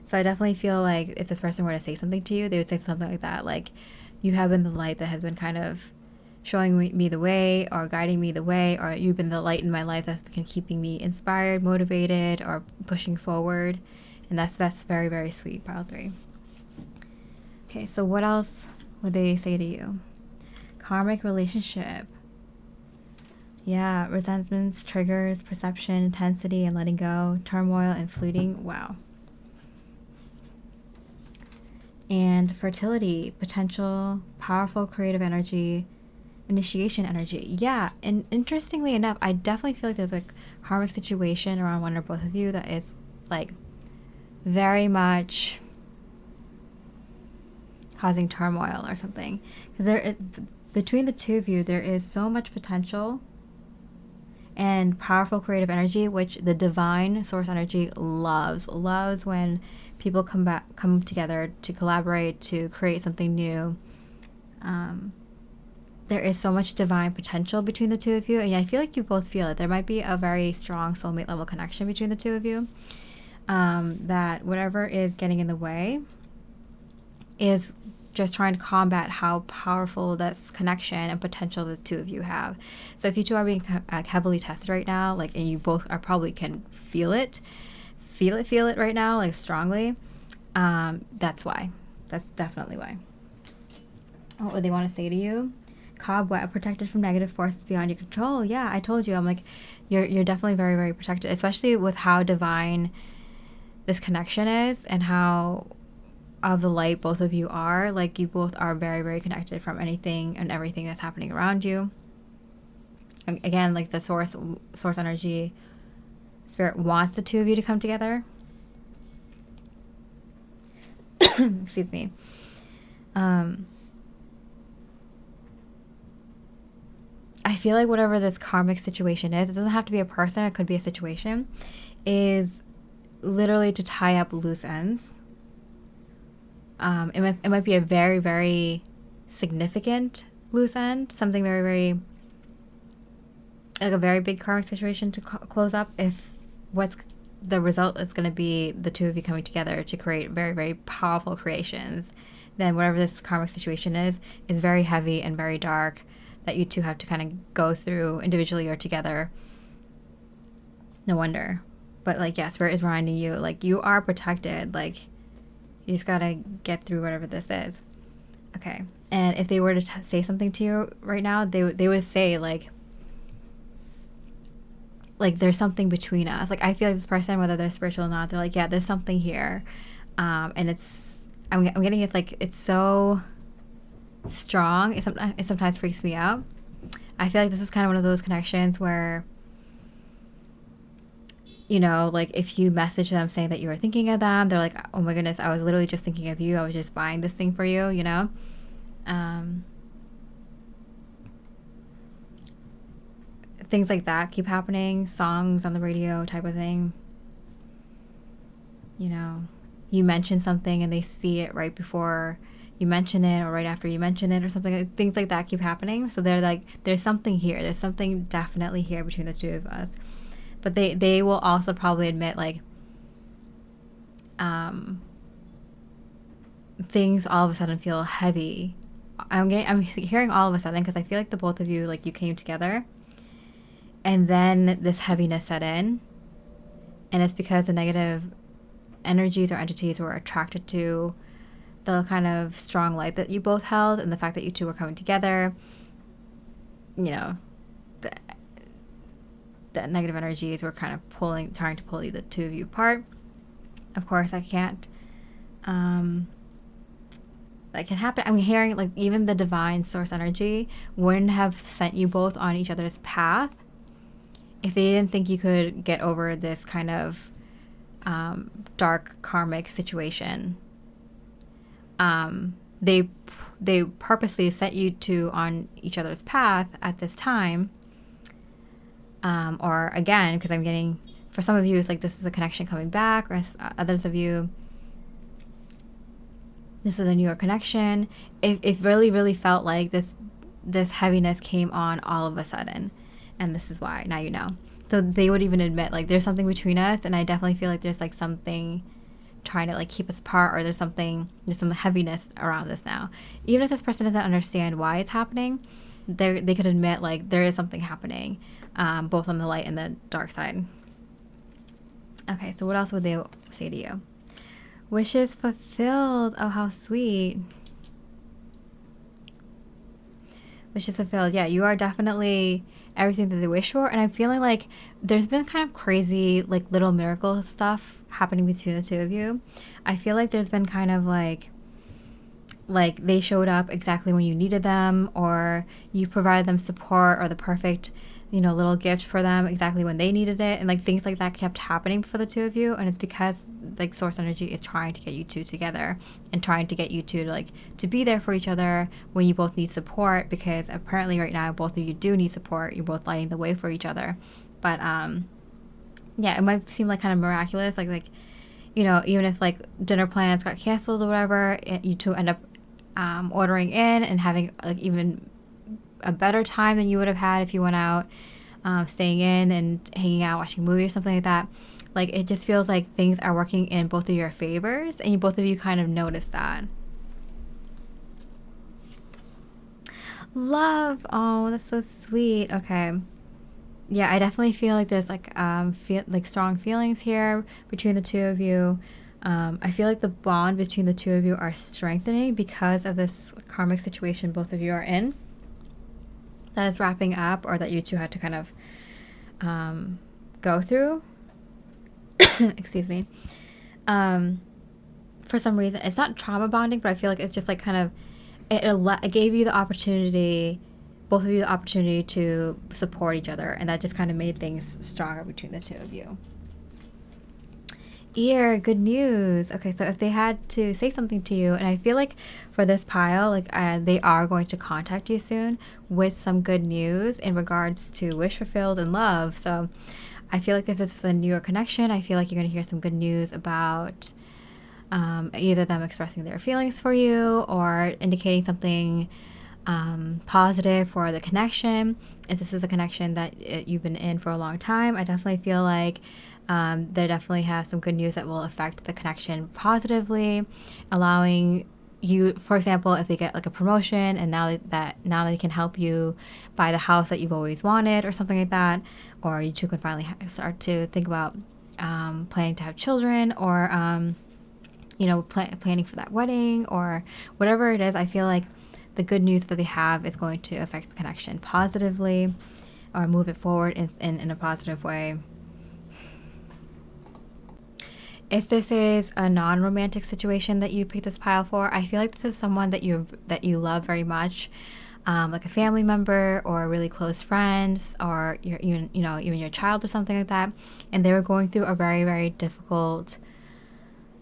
So I definitely feel like if this person were to say something to you, they would say something like that, like, you have been the light that has been kind of showing me the way, or guiding me the way, or you've been the light in my life that's been keeping me inspired, motivated, or pushing forward. And that's very, very sweet, pile 3. Okay, so what else would they say to you? Karmic relationship. Yeah, resentments, triggers, perception, intensity, and letting go, turmoil, and fleeting. Wow. And fertility, potential, powerful creative energy, initiation energy. Yeah, and interestingly enough, I definitely feel like there's a karmic situation around one or both of you that is like very much causing turmoil or something. Because between the two of you, there is so much potential and powerful creative energy, which the divine source energy loves when people come together to collaborate, to create something new. There is so much divine potential between the two of you, and I feel like you both feel it. There might be a very strong soulmate level connection between the two of you, that whatever is getting in the way is just trying to combat how powerful this connection and potential the two of you have. So if you two are being heavily tested right now, like, and you both are probably can feel it right now, like strongly, that's why. That's definitely why. What would they want to say to you? Cobweb, protected from negative forces beyond your control. Yeah, I told you. I'm like, you're definitely very, very protected, especially with how divine this connection is and how of the light both of you are. Like, you both are very, very connected from anything and everything that's happening around you. And again, like the source energy, spirit wants the two of you to come together. Excuse me. I feel like whatever this karmic situation is, it doesn't have to be a person, it could be a situation, is literally to tie up loose ends. It might be a very, very significant loose end, something very, very, like a very big karmic situation to close up, if what's the result is going to be the two of you coming together to create very, very powerful creations. Then whatever this karmic situation is very heavy and very dark, that you two have to kind of go through individually or together. No wonder. But like, yeah, Spirit is reminding you, like, you are protected. Like, you just gotta get through whatever this is. Okay. And if they were to say something to you right now, they would say like there's something between us. Like, I feel like this person, whether they're spiritual or not, they're like, yeah, there's something here. And I'm getting it's like, it's so strong. It sometimes freaks me out. I feel like this is kind of one of those connections where, you know, like if you message them saying that you were thinking of them, they're like, oh my goodness, I was literally just thinking of you. I was just buying this thing for you, you know? Things like that keep happening. Songs on the radio type of thing. You know, you mention something and they see it right before you mention it or right after you mention it or something. Things like that keep happening. So they're like, there's something here. There's something definitely here between the two of us. But they will also probably admit, like, things all of a sudden feel heavy. I'm hearing all of a sudden because I feel like the both of you, like, you came together and then this heaviness set in, and it's because the negative energies or entities were attracted to the kind of strong light that you both held, and the fact that you two were coming together, you know, the negative energies were kind of trying to pull the two of you apart. Of course, I can't, that can happen. I'm hearing, like, even the divine source energy wouldn't have sent you both on each other's path if they didn't think you could get over this kind of dark karmic situation. They purposely set you two on each other's path at this time. Or again, because I'm getting, for some of you, it's like this is a connection coming back, or others of you, this is a newer connection. It really, really felt like this heaviness came on all of a sudden, and this is why. Now you know. So they would even admit, like, there's something between us, and I definitely feel like there's, like, something trying to, like, keep us apart, or there's some heaviness around this now. Even if this person doesn't understand why it's happening, they could admit, like, there is something happening, both on the light and the dark side. Okay, so what else would they say to you? Wishes fulfilled. Oh, how sweet. Wishes fulfilled. Yeah, you are definitely everything that they wish for. And I'm feeling like there's been kind of crazy, like, little miracle stuff happening between the two of you. I feel like there's been kind of like they showed up exactly when you needed them, or you provided them support or the perfect, you know, little gift for them exactly when they needed it, and, like, things like that kept happening for the two of you. And it's because, like, source energy is trying to get you two together and trying to get you two to, like, to be there for each other when you both need support, because apparently right now both of you do need support. You're both lighting the way for each other. But yeah, it might seem like kind of miraculous, like, you know, even if, like, dinner plans got canceled or whatever, you two end up ordering in and having, like, even a better time than you would have had if you went out, staying in and hanging out, watching a movie or something like that. Like, it just feels like things are working in both of your favors, and both of you kind of notice that. Love. Oh, that's so sweet. Okay. Yeah, I definitely feel like there's, like, strong feelings here between the two of you. I feel like the bond between the two of you are strengthening because of this karmic situation both of you are in, that is wrapping up, or that you two had to kind of go through. Excuse me. For some reason, it's not trauma bonding, but I feel like it's just, like, kind of, it gave you the opportunity, both of you, the opportunity to support each other, and that just kind of made things stronger between the two of you. Ear, good news. Okay, so if they had to say something to you, and I feel like for this pile, like, they are going to contact you soon with some good news in regards to wish fulfilled and love. So I feel like if this is a newer connection, I feel like you're going to hear some good news about either them expressing their feelings for you or indicating something positive for the connection. If this is a connection that you've been in for a long time, I definitely feel like they definitely have some good news that will affect the connection positively, allowing you, for example, if they get, like, a promotion, and now they can help you buy the house that you've always wanted or something like that, or you two can finally start to think about planning to have children, or you know, planning for that wedding, or whatever it is. I feel like the good news that they have is going to affect the connection positively, or move it forward in a positive way. If this is a non-romantic situation that you picked this pile for, I feel like this is someone that you love very much, like a family member or a really close friend, or even your child or something like that, and they were going through a very, very difficult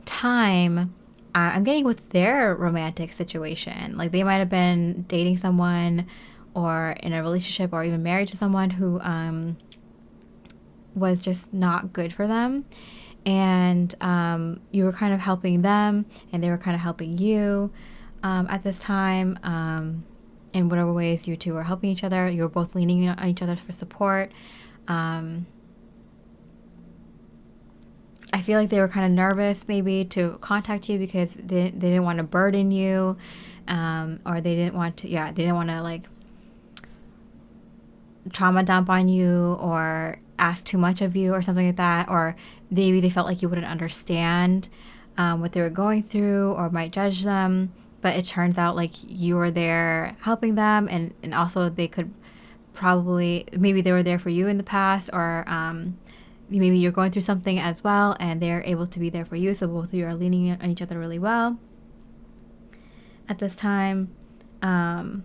time. I'm getting with their romantic situation. Like, they might have been dating someone, or in a relationship, or even married to someone who was just not good for them. And you were kind of helping them, and they were kind of helping you at this time. In whatever ways you two were helping each other, you were both leaning on each other for support. I I feel like they were kind of nervous maybe to contact you because they didn't want to burden you, or they didn't want to like trauma dump on you or ask too much of you or something like that, or maybe they felt like you wouldn't understand what they were going through or might judge them. But it turns out like you were there helping them, and also they could probably, maybe they were there for you in the past, or maybe you're going through something as well and they're able to be there for you, so both of you are leaning on each other really well at this time. One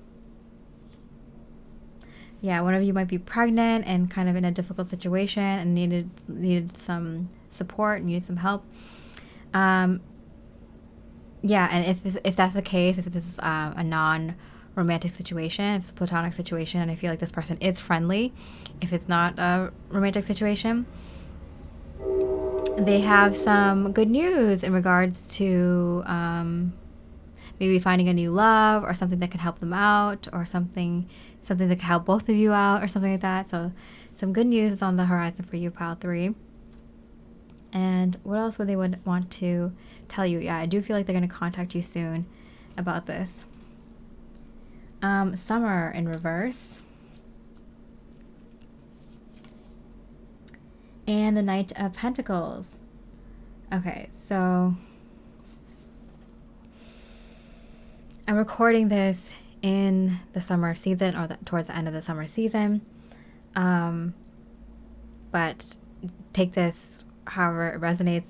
of you might be pregnant and kind of in a difficult situation and needed some support, needed some help. And if that's the case, if this is a non-romantic situation, if it's a platonic situation, and I feel like this person is friendly, if it's not a romantic situation, they have some good news in regards to maybe finding a new love or something that could help them out, or something that could help both of you out, or something like that. So some good news is on the horizon for you, pile 3. And what else would they want to tell you? Yeah, I do feel like they're going to contact you soon about this. Summer in reverse. And the Knight of Pentacles. Okay, so I'm recording this in the summer season, or towards the end of the summer season. But take this however it resonates.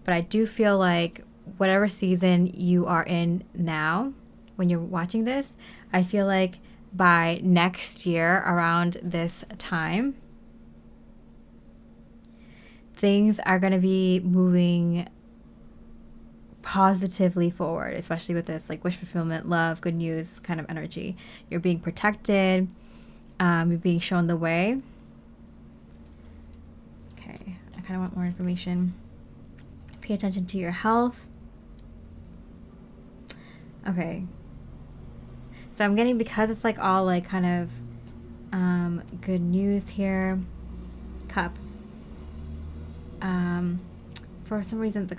But I do feel like whatever season you are in now, when you're watching this, I feel like by next year around this time, things are going to be moving positively forward, especially with this like wish fulfillment, love, good news kind of energy. You're being protected. You're being shown the way. Okay, I kind of want more information. Pay attention to your health. Okay. So I'm getting, because it's like all like kind of good news here. Cup. For some reason,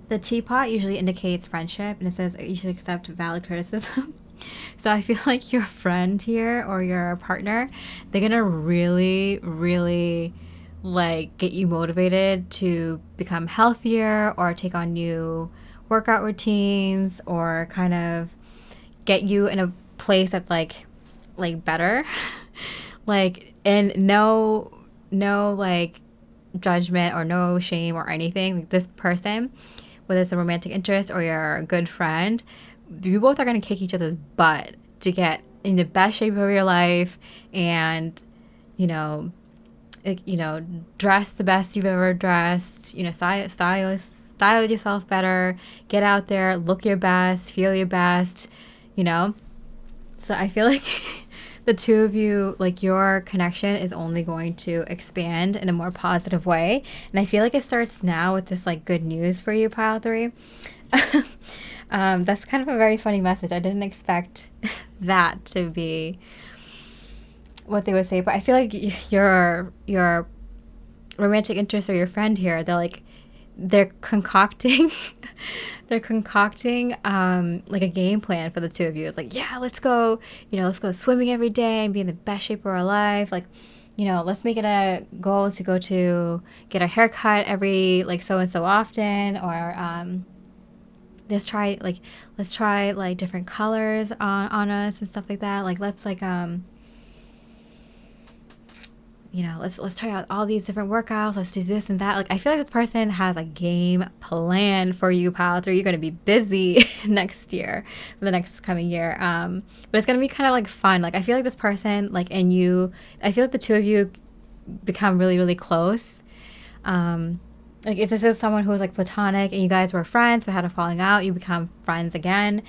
the teapot usually indicates friendship, and it says you should accept valid criticism. So I feel like your friend here, or your partner, they're gonna really, really like get you motivated to become healthier, or take on new workout routines, or kind of get you in a place that's like better. Like, and no like judgment or no shame or anything. Like, this person, whether it's a romantic interest or your good friend, you both are going to kick each other's butt to get in the best shape of your life, and dress the best you've ever dressed, style yourself better, get out there, look your best, feel your best, so I feel like the two of you, like, your connection is only going to expand in a more positive way. And I feel like it starts now with this like good news for you, pile 3. That's kind of a very funny message. I didn't expect that to be what they would say, but I feel like your romantic interest, or your friend here, they're concocting like a game plan for the two of you. It's like, yeah, let's go swimming every day and be in the best shape of our life. Like, let's make it a goal to go to get a haircut every like so and so often, or let's try like different colors on us and stuff like that. Like, let's let's try out all these different workouts. Let's do this and that. Like, I feel like this person has a game plan for you, pile 3. You're going to be busy next year, for the next coming year. But it's going to be kind of like fun. Like, I feel like this person, like, and you, I feel like the two of you become really, really close. Like, if this is someone who was like platonic and you guys were friends but had a falling out, you become friends again.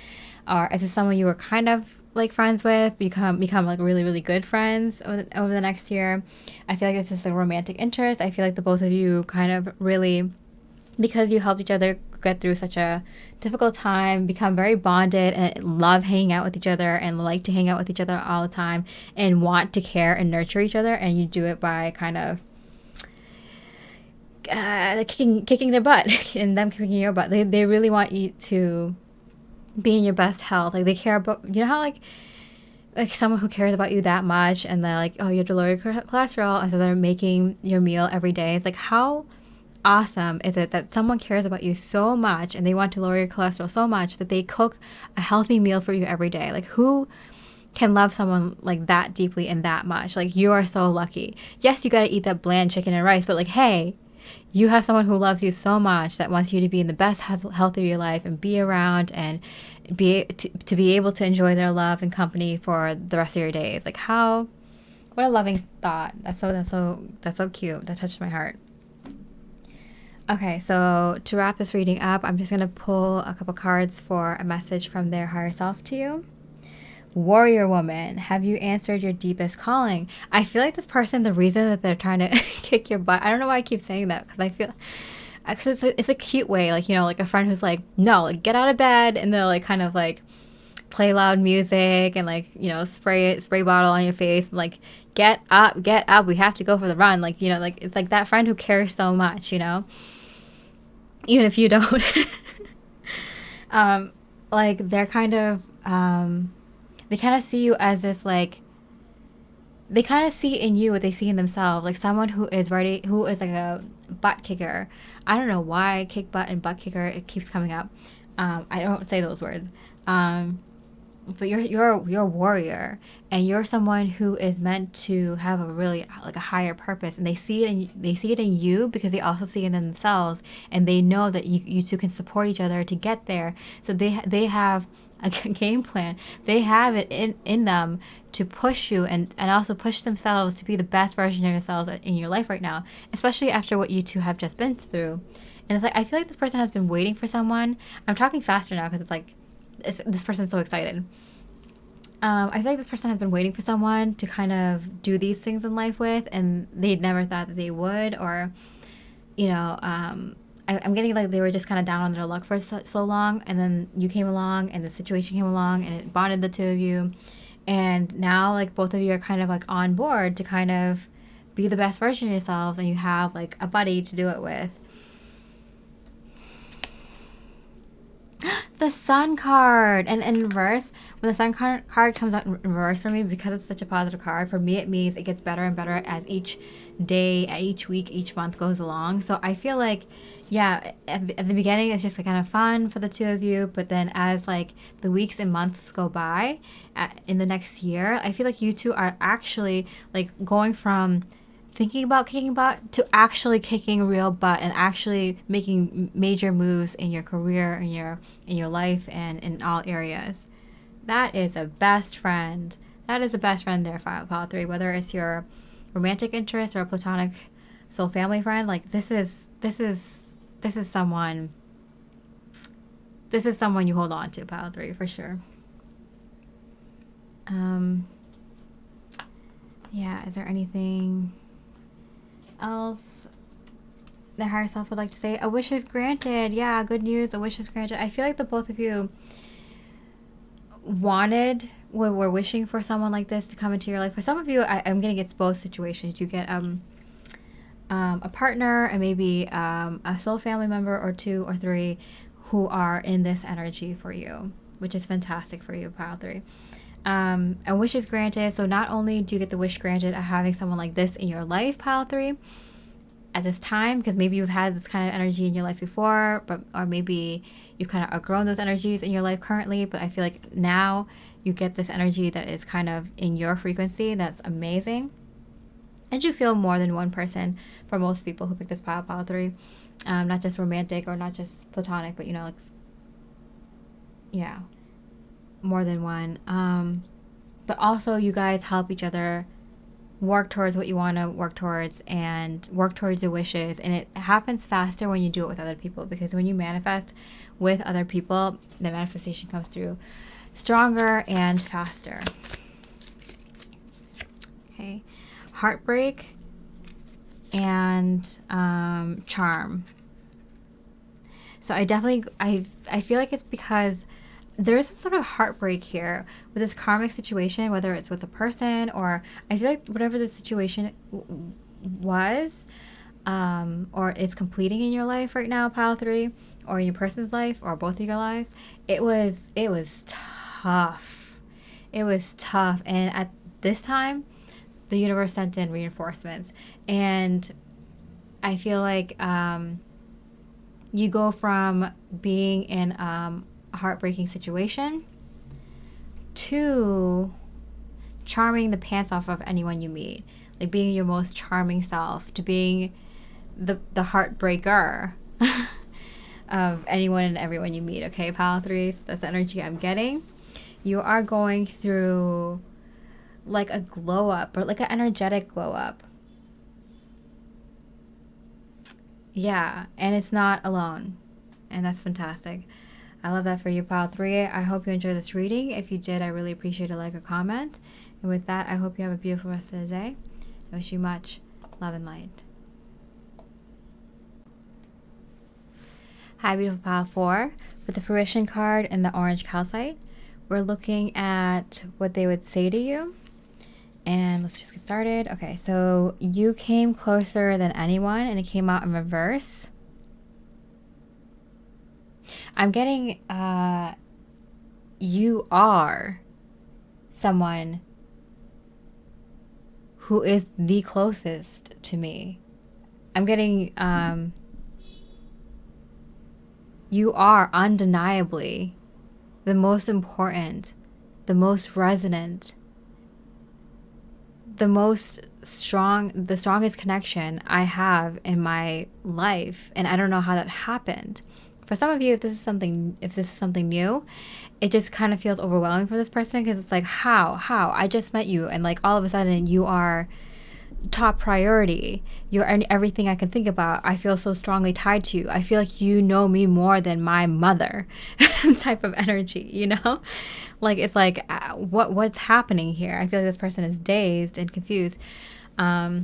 Or if it's someone you were kind of like friends with, become like really, really good friends over the next year. I feel like if this is a romantic interest, I feel like the both of you kind of really, because you helped each other get through such a difficult time, become very bonded and love hanging out with each other, and like to hang out with each other all the time, and want to care and nurture each other. And you do it by kind of kicking their butt and them kicking your butt. They really want you to be in your best health. Like they care about, you know how like someone who cares about you that much and they're like, oh, you have to lower your cholesterol, and so they're making your meal every day. It's like, how awesome is it that someone cares about you so much and they want to lower your cholesterol so much that they cook a healthy meal for you every day? Like, who can love someone like that deeply and that much? Like, you are so lucky. Yes, you got to eat that bland chicken and rice, but like, hey, you have someone who loves you so much that wants you to be in the best health of your life and be around and to be able to enjoy their love and company for the rest of your days. Like, what a loving thought. That's so cute. That touched my heart. Okay, so to wrap this reading up, I'm just going to pull a couple cards for a message from their higher self to you. Warrior woman, have you answered your deepest calling? I feel like this person, the reason that they're trying to kick your butt, I don't know why I keep saying that, because I feel, because it's a cute way, like, you know, like a friend who's like, no, like, get out of bed, and they'll like kind of like play loud music and like, you know, spray bottle on your face and like, get up, we have to go for the run. Like, you know, like it's like that friend who cares so much, you know, even if you don't. Like they're kind of they kind of see you as this, like, they kind of see in you what they see in themselves, like someone who is like a butt kicker. I don't know why kick butt and butt kicker, it keeps coming up. I don't say those words. But you're a warrior, and you're someone who is meant to have a really like a higher purpose, and they see it in you because they also see it in themselves, and they know that you two can support each other to get there. So they have a game plan. They have it in them to push you and also push themselves to be the best version of yourselves in your life right now, especially after what you two have just been through. And it's like, I feel like this person has been waiting for someone. I'm talking faster now because it's like this person's so excited. I feel like this person has been waiting for someone to kind of do these things in life with, and they never thought that they would, or, you know, I'm getting like they were just kind of down on their luck for so long, and then you came along, and the situation came along, and it bonded the two of you, and now like both of you are kind of like on board to kind of be the best version of yourselves, and you have like a buddy to do it with. The Sun card, and in reverse, when the Sun card comes out in reverse for me, because it's such a positive card, for me it means it gets better and better as each day, each week, each month goes along. So I feel like, yeah, at the beginning it's just like kind of fun for the two of you, but then as like the weeks and months go by in the next year, I feel like you two are actually like going from thinking about kicking butt to actually kicking real butt and actually making major moves in your career, in your life, and in all areas. That is a best friend. That is the best friend there, pile 3. Whether it's your romantic interest or a platonic soul family friend, like this is someone you hold on to, pile 3, for sure. Yeah, is there anything else their higher self would like to say? A wish is granted. Yeah, good news. A wish is granted. I feel like the both of you were wishing for someone like this to come into your life. For some of you, I'm getting it's both situations. You get a partner and maybe a soul family member or 2 or 3 who are in this energy for you, which is fantastic for you, pile 3. A wish is granted. So not only do you get the wish granted of having someone like this in your life, pile 3, at this time, because maybe you've had this kind of energy in your life before, or maybe you've kind of outgrown those energies in your life currently, but I feel like now you get this energy that is kind of in your frequency. That's amazing. And you feel more than one person for most people who pick this pile 3. Not just romantic or not just platonic, but, you know, like, yeah, more than one. But also you guys help each other work towards what you want to work towards and work towards your wishes. And it happens faster when you do it with other people, because when you manifest with other people, the manifestation comes through stronger and faster. Okay. Heartbreak and charm. So I feel like it's because there is some sort of heartbreak here with this karmic situation, whether it's with a person or I feel like whatever the situation was, or is completing in your life right now, pile 3, or in your person's life, or both of your lives, it was tough. It was tough. And at this time, the universe sent in reinforcements. And I feel like you go from being in a heartbreaking situation to charming the pants off of anyone you meet. Like being your most charming self, to being the heartbreaker of anyone and everyone you meet. Okay, pile 3s, that's the energy I'm getting. You are going through like a glow up, or like an energetic glow up. Yeah, and it's not alone. And that's fantastic. I love that for you, pile 3. I hope you enjoyed this reading. If you did, I really appreciate a like or comment. And with that, I hope you have a beautiful rest of the day. I wish you much love and light. Hi, beautiful pile 4. With the Fruition card and the orange Calcite, we're looking at what they would say to you. And let's just get started. Okay, so you came closer than anyone, and it came out in reverse. I'm getting you are someone who is the closest to me. I'm getting you are undeniably the most important, the most resonant, the strongest connection I have in my life. And I don't know how that happened. For some of you, if this is something new, it just kind of feels overwhelming for this person, because it's like, how I just met you, and like all of a sudden you are top priority. You're everything I can think about. I feel so strongly tied to you. I feel like you know me more than my mother type of energy, you know? Like, it's like, what's happening here? I feel like this person is dazed and confused. Not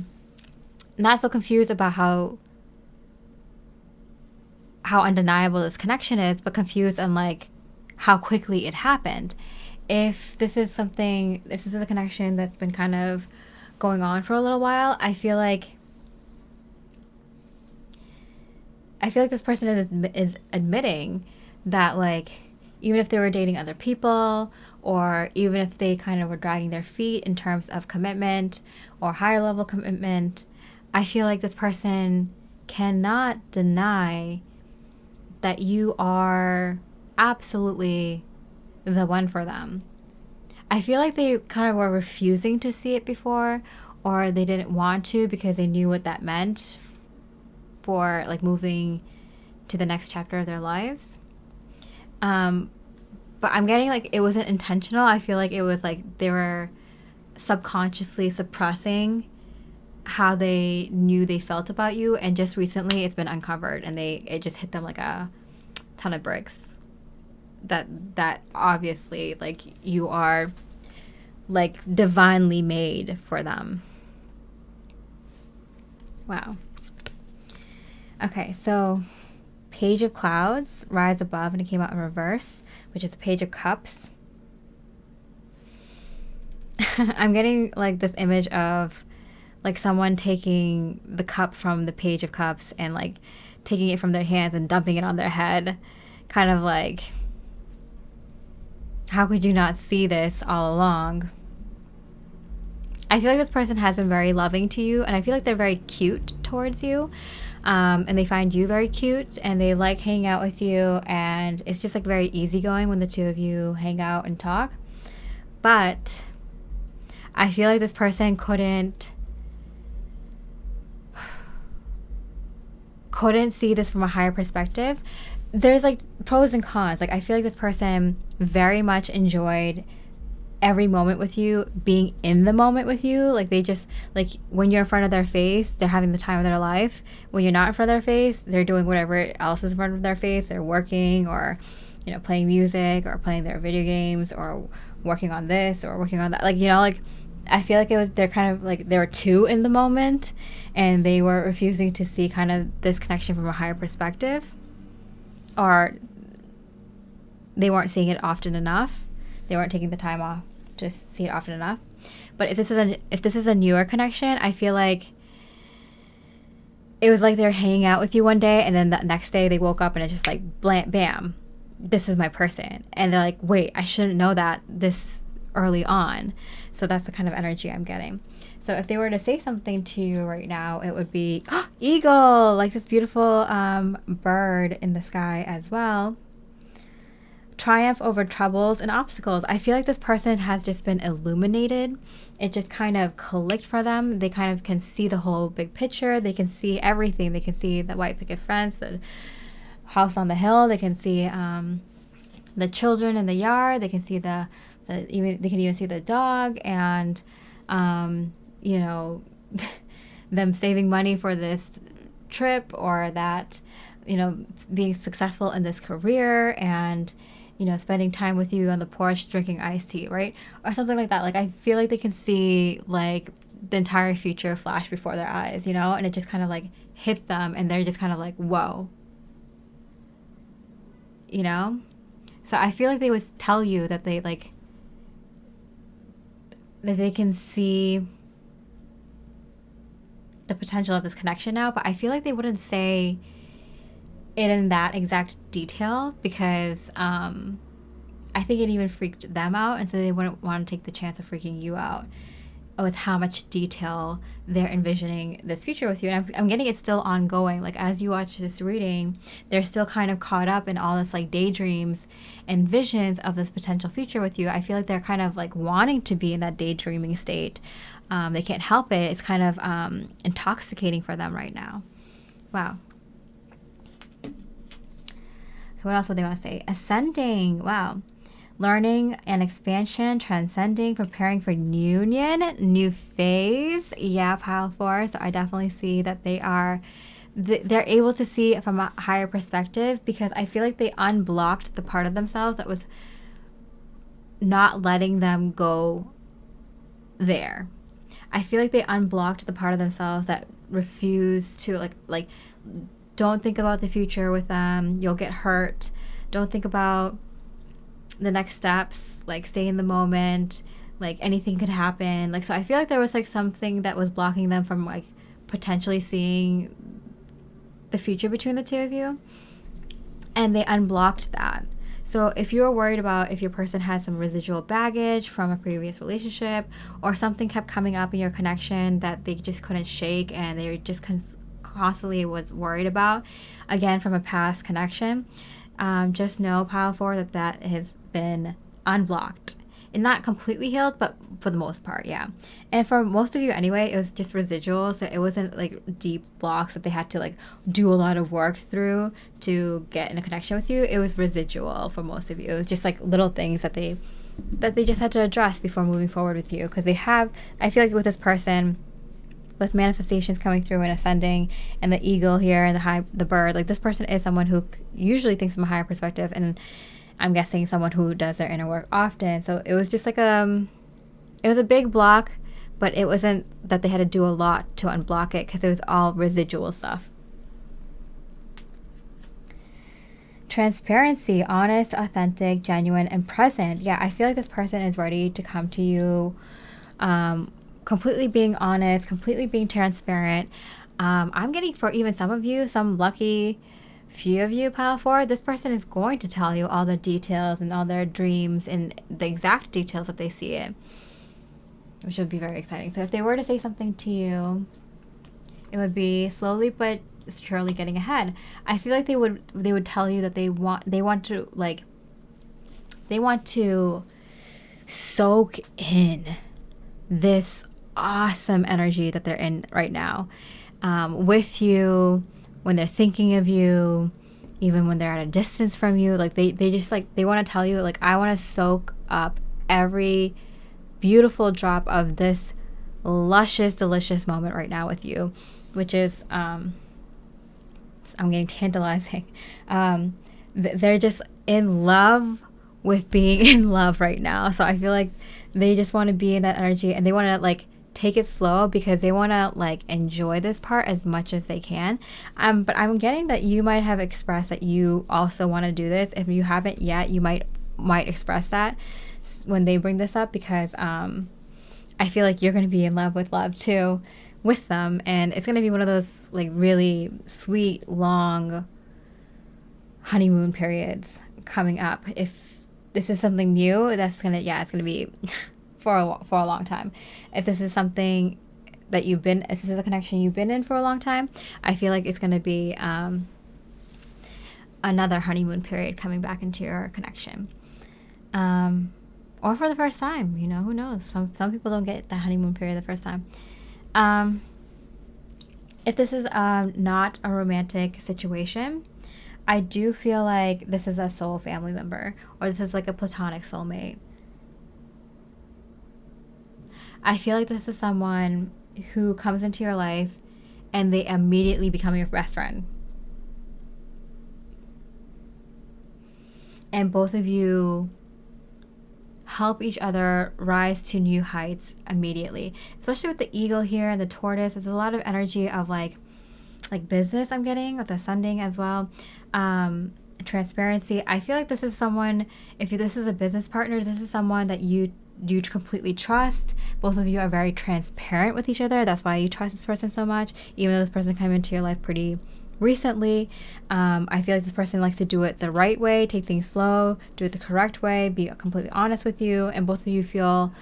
so confused about how undeniable this connection is, but confused on like how quickly it happened. If this is a connection that's been kind of going on for a little while, I feel like this person is admitting that, like, even if they were dating other people, or even if they kind of were dragging their feet in terms of commitment or higher level commitment, I feel like this person cannot deny that you are absolutely the one for them. I feel like they kind of were refusing to see it before, or they didn't want to because they knew what that meant for like moving to the next chapter of their lives. But I'm getting like it wasn't intentional. I feel like it was like they were subconsciously suppressing how they knew they felt about you, and just recently it's been uncovered, and it just hit them like a ton of bricks. That obviously, like, you are like divinely made for them. Wow. Okay, so Page of Clouds, rise above, and it came out in reverse, which is a Page of Cups. I'm getting like this image of like someone taking the cup from the Page of Cups and like taking it from their hands and dumping it on their head. Kind of like, how could you not see this all along? I feel like this person has been very loving to you, and I feel like they're very cute towards you. And they find you very cute, and they like hanging out with you, and it's just like very easygoing when the two of you hang out and talk. But I feel like this person couldn't see this from a higher perspective. There's like pros and cons. Like, I feel like this person very much enjoyed every moment with you, being in the moment with you. Like, they just, like, when you're in front of their face, they're having the time of their life. When you're not in front of their face, they're doing whatever else is in front of their face. They're working, or, you know, playing music, or playing their video games, or working on this or working on that. Like, you know, like, I feel like they're kind of like, they were too in the moment, and they were refusing to see kind of this connection from a higher perspective, or they weren't seeing it often enough. They weren't taking the time off to see it often enough. But if this is a newer connection, I feel like it was like they're hanging out with you one day, and then the next day they woke up and it's just like bam, this is my person. And they're like, wait, I shouldn't know that this early on. So that's the kind of energy I'm getting. So if they were to say something to you right now, it would be eagle, like this beautiful bird in the sky as well. Triumph over troubles and obstacles. I feel like this person has just been illuminated. It just kind of clicked for them. They kind of can see the whole big picture. They can see everything. They can see the white picket fence, the house on the hill. They can see the children in the yard. They can see they can even see the dog, and you know, them saving money for this trip, or that, you know, being successful in this career, and, you know, spending time with you on the porch drinking iced tea, right? Or something like that. Like, I feel like they can see, like, the entire future flash before their eyes, you know? And it just kind of, like, hit them, and they're just kind of like, whoa. You know? So I feel like they would tell you that they, like, that they can see the potential of this connection now, but I feel like they wouldn't say it in that exact detail, because I think it even freaked them out, and so they wouldn't want to take the chance of freaking you out with how much detail they're envisioning this future with you. And I'm getting it's still ongoing. Like, as you watch this reading, they're still kind of caught up in all this, like, daydreams and visions of this potential future with you. I feel like they're kind of, like, wanting to be in that daydreaming state. They can't help it. It's kind of intoxicating for them right now. Wow. So what else would they want to say? Ascending. Wow. Learning and expansion, transcending, preparing for union, new phase. Yeah, pile 4. So I definitely see that they're able to see it from a higher perspective, because I feel like they unblocked the part of themselves that was not letting them go there. I feel like they unblocked the part of themselves that refused to, like, don't think about the future with them. You'll get hurt. Don't think about the next steps. Like, stay in the moment. Like, anything could happen. Like, so I feel like there was, like, something that was blocking them from, like, potentially seeing the future between the two of you. And they unblocked that. So if you're worried about if your person has some residual baggage from a previous relationship, or something kept coming up in your connection that they just couldn't shake, and they just constantly was worried about, again, from a past connection, just know, pile 4, that has been unblocked. And not completely healed, but for the most part, yeah. And for most of you anyway, it was just residual, so it wasn't, like, deep blocks that they had to, like, do a lot of work through to get in a connection with you. It was residual for most of you. It was just, like, little things that they just had to address before moving forward with you, because I feel like with this person, with manifestations coming through and ascending, and the eagle here and the bird, like, this person is someone who usually thinks from a higher perspective, and I'm guessing someone who does their inner work often. So it was just like it was a big block, but it wasn't that they had to do a lot to unblock it, because it was all residual stuff. Transparency, honest, authentic, genuine, and present. Yeah, I feel like this person is ready to come to you, completely being honest, completely being transparent. I'm getting, for even some of you, some lucky few of you, pile 4, this person is going to tell you all the details and all their dreams and the exact details that they see it, which would be very exciting. So if they were to say something to you, it would be slowly but surely getting ahead. I feel like they would tell you that they want to soak in this awesome energy that they're in right now, with you, when they're thinking of you, even when they're at a distance from you. Like, they just, like, they want to tell you, like, I want to soak up every beautiful drop of this luscious, delicious moment right now with you, which is, I'm getting tantalizing. They're just in love with being in love right now. So I feel like they just want to be in that energy, and they want to, like, take it slow, because they want to, like, enjoy this part as much as they can. But I'm getting that you might have expressed that you also want to do this. If you haven't yet, you might express that when they bring this up, because I feel like you're going to be in love with love too, with them, and it's going to be one of those like really sweet, long honeymoon periods coming up. If this is something new, that's gonna, yeah, it's gonna be for a long time. If this is something that if this is a connection you've been in for a long time, I feel like it's gonna be another honeymoon period coming back into your connection, or for the first time. You know, who knows? Some people don't get the honeymoon period the first time. If this is not a romantic situation, I do feel like this is a soul family member, or this is like a platonic soulmate. I feel like this is someone who comes into your life and they immediately become your best friend. And both of you help each other rise to new heights immediately. Especially with the eagle here and the tortoise, there's a lot of energy of like business I'm getting with the sending as well. Transparency. I feel like this is someone, if this is a business partner, this is someone that you completely trust. Both of you are very transparent with each other. That's why you trust this person so much, even though this person came into your life pretty recently. I feel like this person likes to do it the right way, take things slow, do it the correct way, be completely honest with you, and both of you feel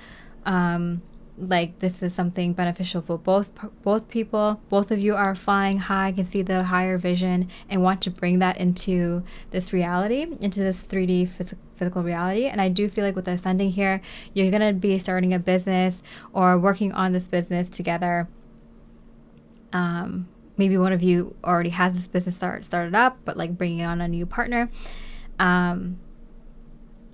like this is something beneficial for both people. Both of you are flying high, can see the higher vision, and want to bring that into this reality, into this 3D physical reality. And I do feel like with the ascending here, you're going to be starting a business or working on this business together. Maybe one of you already has this business started up, but like bringing on a new partner.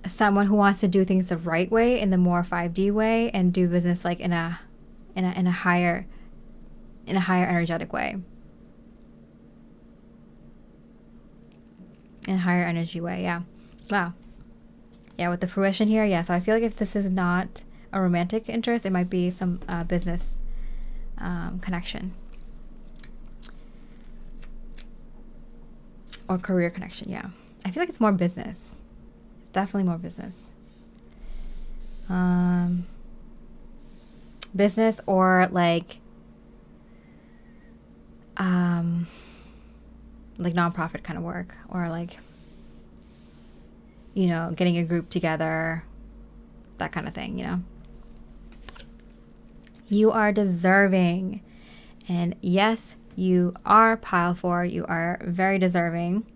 Someone who wants to do things the right way, in the more 5D way, and do business like in a higher energetic way, in a higher energy way. Yeah. Wow. Yeah, with the fruition here, yeah. So I feel like if this is not a romantic interest, it might be some business connection or career connection. Yeah, I feel like it's more business. Definitely more business. Business or like nonprofit kind of work, or like, you know, getting a group together, that kind of thing, you know. You are deserving. And yes, you are pile 4. You are very deserving.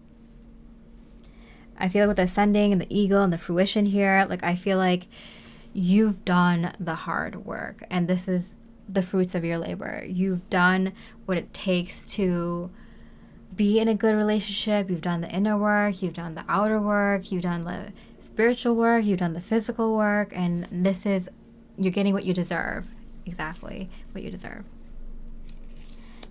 I feel like with the ascending and the eagle and the fruition here, like I feel like you've done the hard work, and this is the fruits of your labor. You've done what it takes to be in a good relationship. You've done the inner work, you've done the outer work, you've done the spiritual work, you've done the physical work, and you're getting what you deserve. Exactly what you deserve.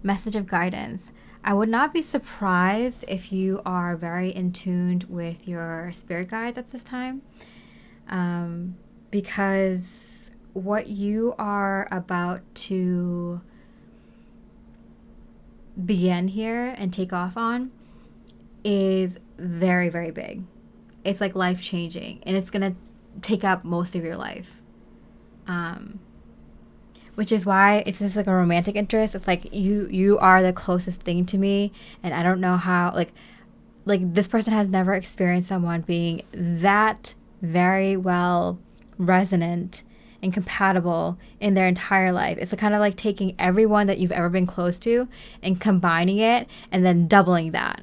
Message of guidance. I would not be surprised if you are very in tune with your spirit guides at this time, because what you are about to begin here and take off on is very, very big. It's like life-changing, and it's going to take up most of your life. Which is why, if this is like a romantic interest, it's like you are the closest thing to me, and I don't know how, like this person has never experienced someone being that very well resonant and compatible in their entire life. It's kind of like taking everyone that you've ever been close to and combining it and then doubling that.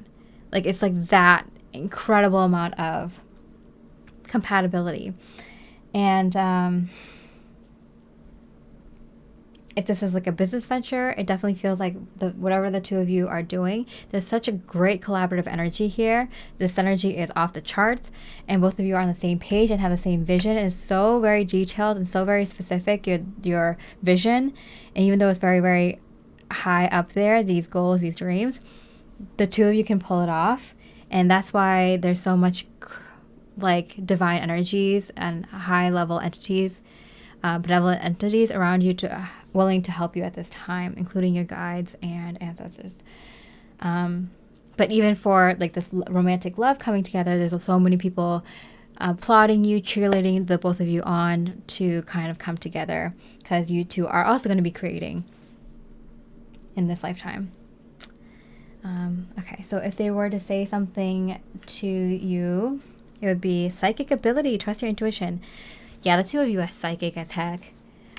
Like, it's like that incredible amount of compatibility. And if this is like a business venture, it definitely feels like whatever the two of you are doing, there's such a great collaborative energy here. This energy is off the charts, and both of you are on the same page and have the same vision. It's so very detailed and so very specific, your vision. And even though it's very, very high up there, these goals, these dreams, the two of you can pull it off. And that's why there's so much like divine energies and high level entities, benevolent entities around you willing to help you at this time, including your guides and ancestors. But even for like this romantic love coming together, there's so many people applauding you, cheerleading the both of you on to kind of come together, because you two are also going to be creating. in this lifetime. Okay, so if they were to say something to you, it would be psychic ability, trust your intuition. Yeah, the two of you are psychic as heck.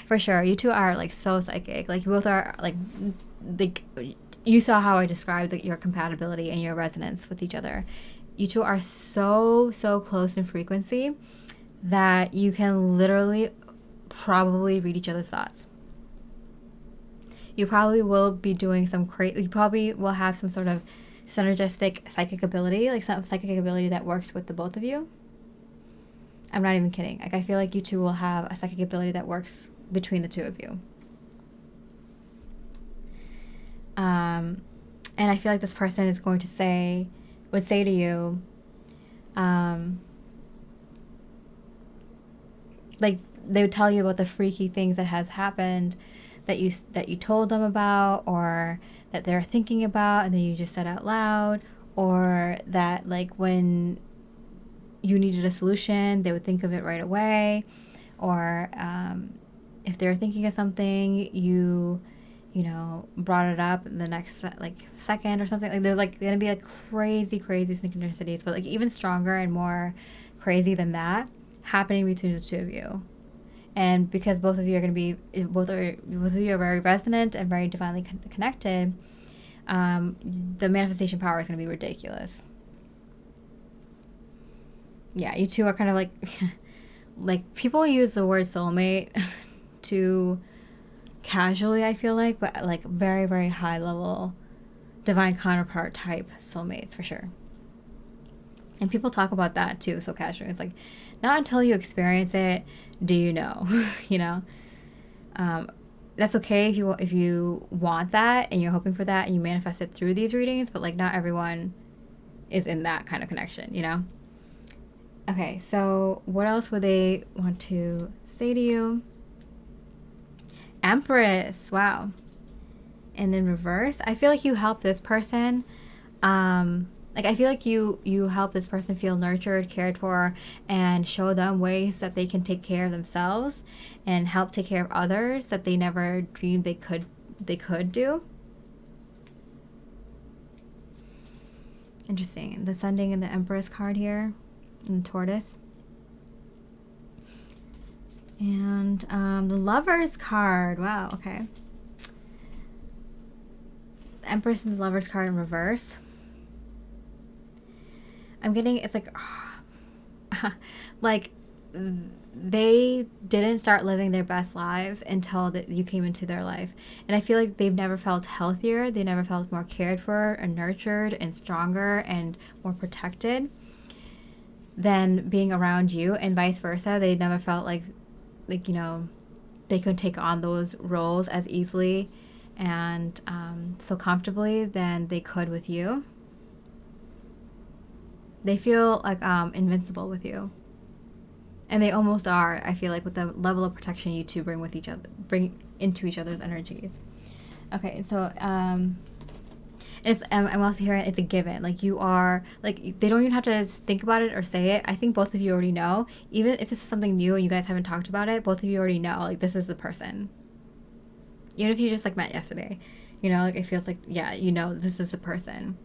For sure. You two are like so psychic. Like you both are like you saw how I described your compatibility and your resonance with each other. You two are so close in frequency that you can literally probably read each other's thoughts. You probably will be doing some crazy, you probably will have some sort of synergistic psychic ability, like some psychic ability that works with the both of you. I'm not even kidding. Like I feel like you two will have a psychic ability that works between the two of you. And I feel like this person is going to would say to you, like they would tell you about the freaky things that has happened that you told them about, or that they're thinking about and then you just said out loud, or that like when you needed a solution they would think of it right away, or if they're thinking of something you brought it up in the next like second or something. Like there's like gonna be like crazy synchronicities, but like even stronger and more crazy than that happening between the two of you. And because both of you are going to be, both of you are very resonant and very divinely connected, the manifestation power is going to be ridiculous. Yeah, you two are kind of like, like people use the word soulmate to casually, I feel like, but like very high level divine counterpart type soulmates for sure. And people talk about that too, so casually. It's like, not until you experience it do you know, that's okay if you want that and you're hoping for that and you manifest it through these readings, but like not everyone is in that kind of connection, Okay, so what else would they want to say to you? Empress, wow. And in reverse, I feel like you help this person, like I feel like you help this person feel nurtured, cared for, and show them ways that they can take care of themselves and help take care of others that they never dreamed they could do. Interesting. The Sending and the Empress card here, and the Tortoise. And the Lovers card. Wow, okay. The Empress and the Lovers card in reverse. I'm getting, it's like, like they didn't start living their best lives until you came into their life. And I feel like they've never felt healthier. They never felt more cared for and nurtured and stronger and more protected than being around you, and vice versa. They never felt like they could take on those roles as easily and so comfortably than they could with you. They feel like invincible with you. And they almost are, I feel like, with the level of protection you two bring into each other's energies. Okay, so it's I'm also hearing it's a given. Like you are, like they don't even have to think about it or say it. I think both of you already know. Even if this is something new and you guys haven't talked about it, both of you already know, like this is the person. Even if you just like met yesterday, like it feels like, yeah, this is the person.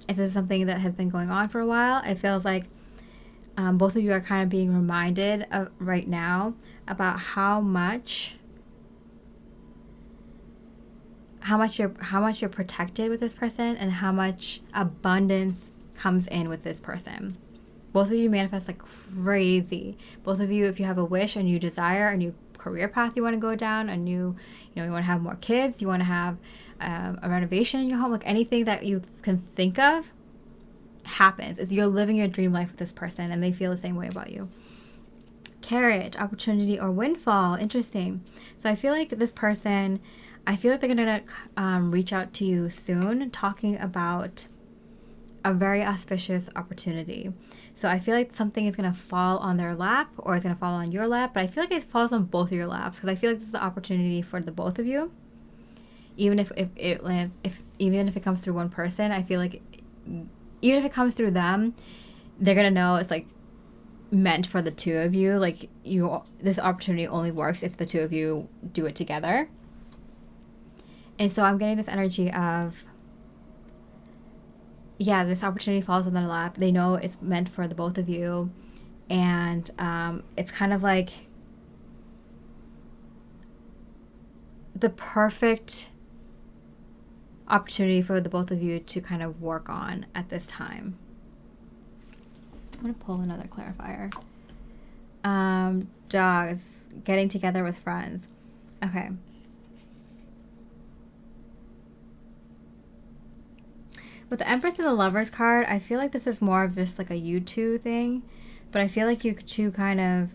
If this is something that has been going on for a while, it feels like both of you are kind of being reminded of right now about how much you're protected with this person and how much abundance comes in with this person. Both of you manifest like crazy. Both of you, if you have a wish, a new desire, a new career path you want to go down, a new, you want to have more kids, you want to have a renovation in your home, like anything that you can think of happens. Is you're living your dream life with this person and they feel the same way about you. Carrot, opportunity or windfall. Interesting. So I feel like this person, I feel like they're going to reach out to you soon talking about a very auspicious opportunity. So I feel like something is going to fall on their lap or it's going to fall on your lap, but I feel like it falls on both of your laps because I feel like this is the opportunity for the both of you. Even if it lands, even if it comes through one person, I feel like even if it comes through them, they're going to know it's like meant for the two of you. Like this opportunity only works if the two of you do it together. And so I'm getting this energy of, yeah, this opportunity falls on their lap. They know it's meant for the both of you. And it's kind of like the perfect opportunity for the both of you to kind of work on at this time. I'm going to pull another clarifier. Dogs, getting together with friends. Okay. With the Empress and the Lovers card, I feel like this is more of just like a you two thing. But I feel like you two kind of,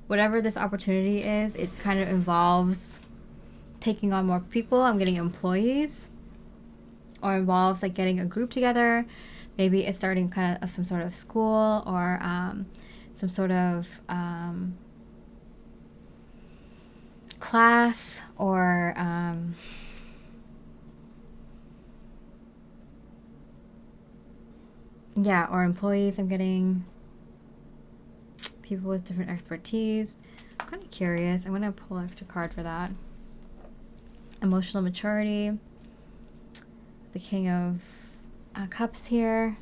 whatever this opportunity is, it kind of involves taking on more people. I'm getting employees. Or involves like getting a group together. Maybe it's starting kind of some sort of school or some sort of class or yeah, or employees. I'm getting people with different expertise. I'm kind of curious. I'm going to pull an extra card for that. Emotional maturity. The King of Cups here.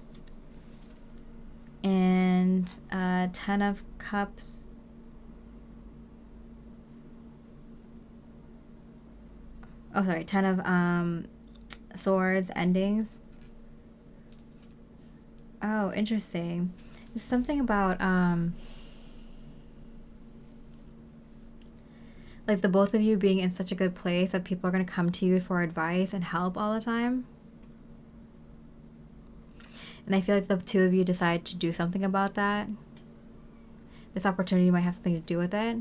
And 10 of Cups. Oh, sorry. 10 of Swords, endings. Oh, interesting. There's something about like the both of you being in such a good place that people are going to come to you for advice and help all the time. And I feel like the two of you decide to do something about that. This opportunity might have something to do with it.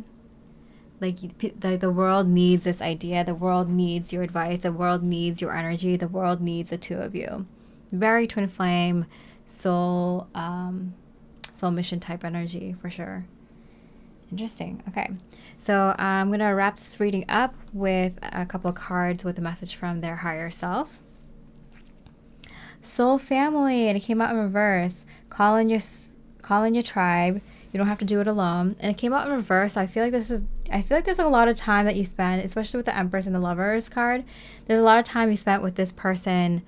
Like the world needs this idea. The world needs your advice. The world needs your energy. The world needs the two of you. Very twin flame, soul mission type energy for sure. Interesting. Okay. So I'm going to wrap this reading up with a couple of cards with a message from their higher self. Soul family, and it came out in reverse. Call in your tribe. You don't have to do it alone. And it came out in reverse. So I feel like there's a lot of time that you spend, especially with the Empress and the Lovers card. There's a lot of time you spent with this person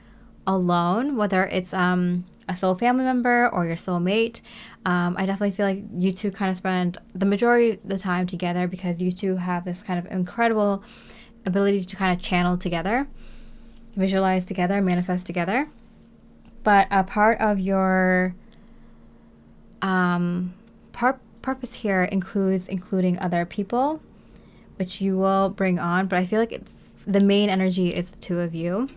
alone, whether it's a soul family member or your soulmate. I definitely feel like you two kind of spend the majority of the time together because you two have this kind of incredible ability to kind of channel together, visualize together, manifest together. But a part of your purpose here includes including other people, which you will bring on. But I feel like the main energy is the two of you.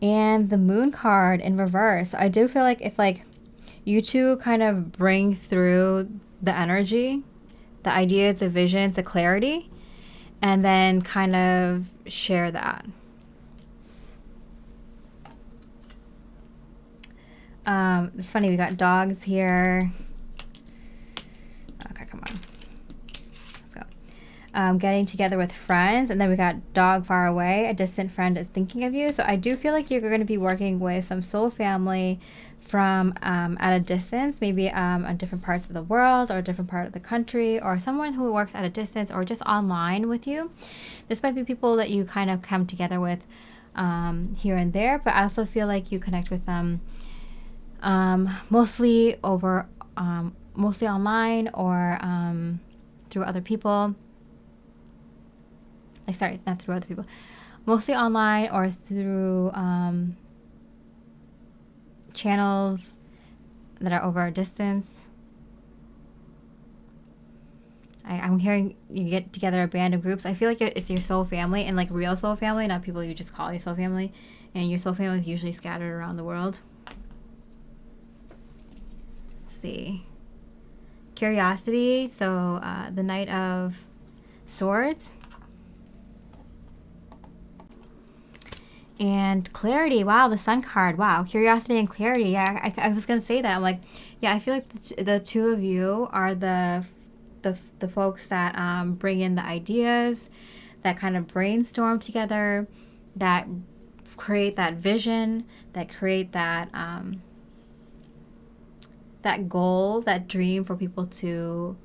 And the Moon card in reverse. I do feel like it's like you two kind of bring through the energy, the ideas, the visions, the clarity, and then kind of share that. It's funny, we got dogs here. Okay, come on. Let's go. Getting together with friends, and then we got dog far away. A distant friend is thinking of you. So I do feel like you're going to be working with some soul family from at a distance, maybe on different parts of the world or a different part of the country, or someone who works at a distance or just online with you. This might be people that you kind of come together with here and there, but I also feel like you connect with them mostly online or through other people. Sorry, not through other people. Mostly online or through channels that are over a distance. I'm hearing you get together a band of groups. I feel like it's your soul family, and like real soul family, not people you just call your soul family. And your soul family is usually scattered around the world. See, curiosity. So the Knight of Swords and clarity. Wow, the Sun card. Wow, curiosity and clarity. Yeah, I was gonna say that. I'm like, yeah, I feel like the two of you are the folks that bring in the ideas, that kind of brainstorm together, that create that vision, that create that that goal, that dream for people to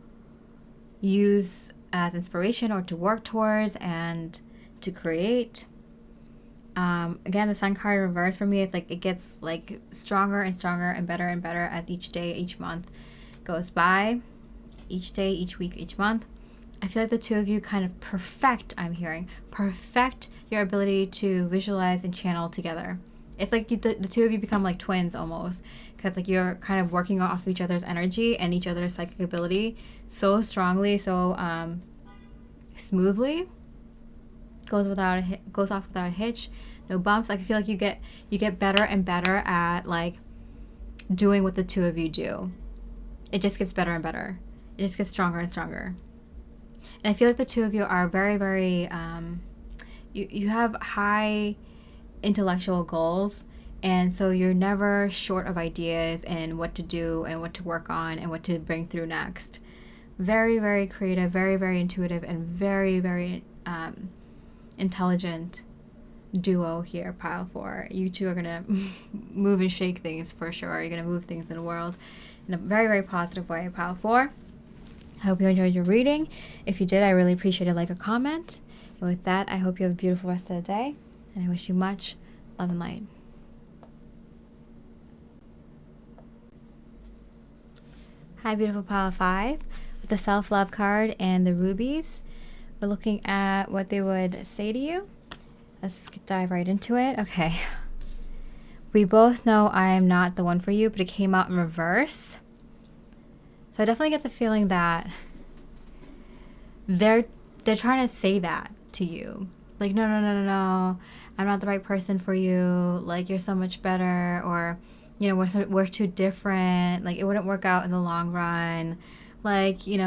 use as inspiration or to work towards and to create. Again, the sun card in reverse for me, it's like it gets like stronger and stronger and better as each day, each month goes by, each day, each week, each month. I feel like the two of you kind of perfect your ability to visualize and channel together. It's like the two of you become like twins almost, because like you're kind of working off each other's energy and each other's psychic ability so strongly, so smoothly. Goes off without a hitch, no bumps. I feel like you get better and better at like doing what the two of you do. It just gets better and better. It just gets stronger and stronger. And I feel like the two of you are very, very you have high intellectual goals, and so you're never short of ideas and what to do and what to work on and what to bring through next. Very, very creative, very, very intuitive, and very, very intelligent duo here, pile 4. You two are gonna move and shake things for sure. You're gonna move things in the world in a very, very positive way, pile 4. I hope you enjoyed your reading. If you did, I really appreciate a like or comment. And with that, I hope you have a beautiful rest of the day, and I wish you much love and light. Hi, beautiful pile 5 with the self-love card and the rubies. We're looking at what they would say to you. Let's dive right into it. Okay. We both know I am not the one for you, but it came out in reverse. So I definitely get the feeling that they're trying to say that to you. Like, no, I'm not the right person for you. Like, you're so much better. Or, you know, we're too different. Like, it wouldn't work out in the long run. Like, we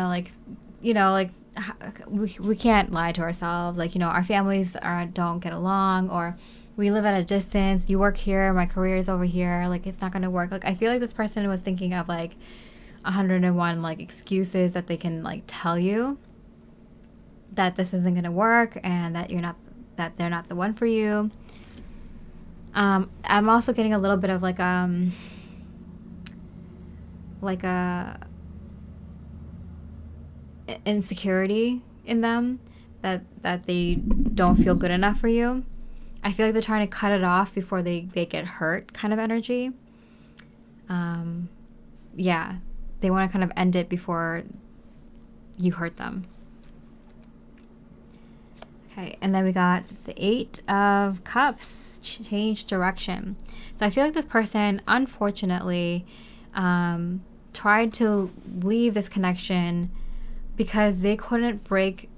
can't lie to ourselves. Like, our families don't get along, or we live at a distance. You work here, my career is over here. Like, it's not going to work. Like, I feel like this person was thinking of like 101 like excuses that they can like tell you that this isn't going to work and that they're not the one for you. I'm also getting a little bit of like a insecurity in them, that they don't feel good enough for you. I feel like they're trying to cut it off before they get hurt, kind of energy. They want to kind of end it before you hurt them. Okay, and then we got the 8 of Cups, change direction. So I feel like this person, unfortunately, tried to leave this connection because they couldn't break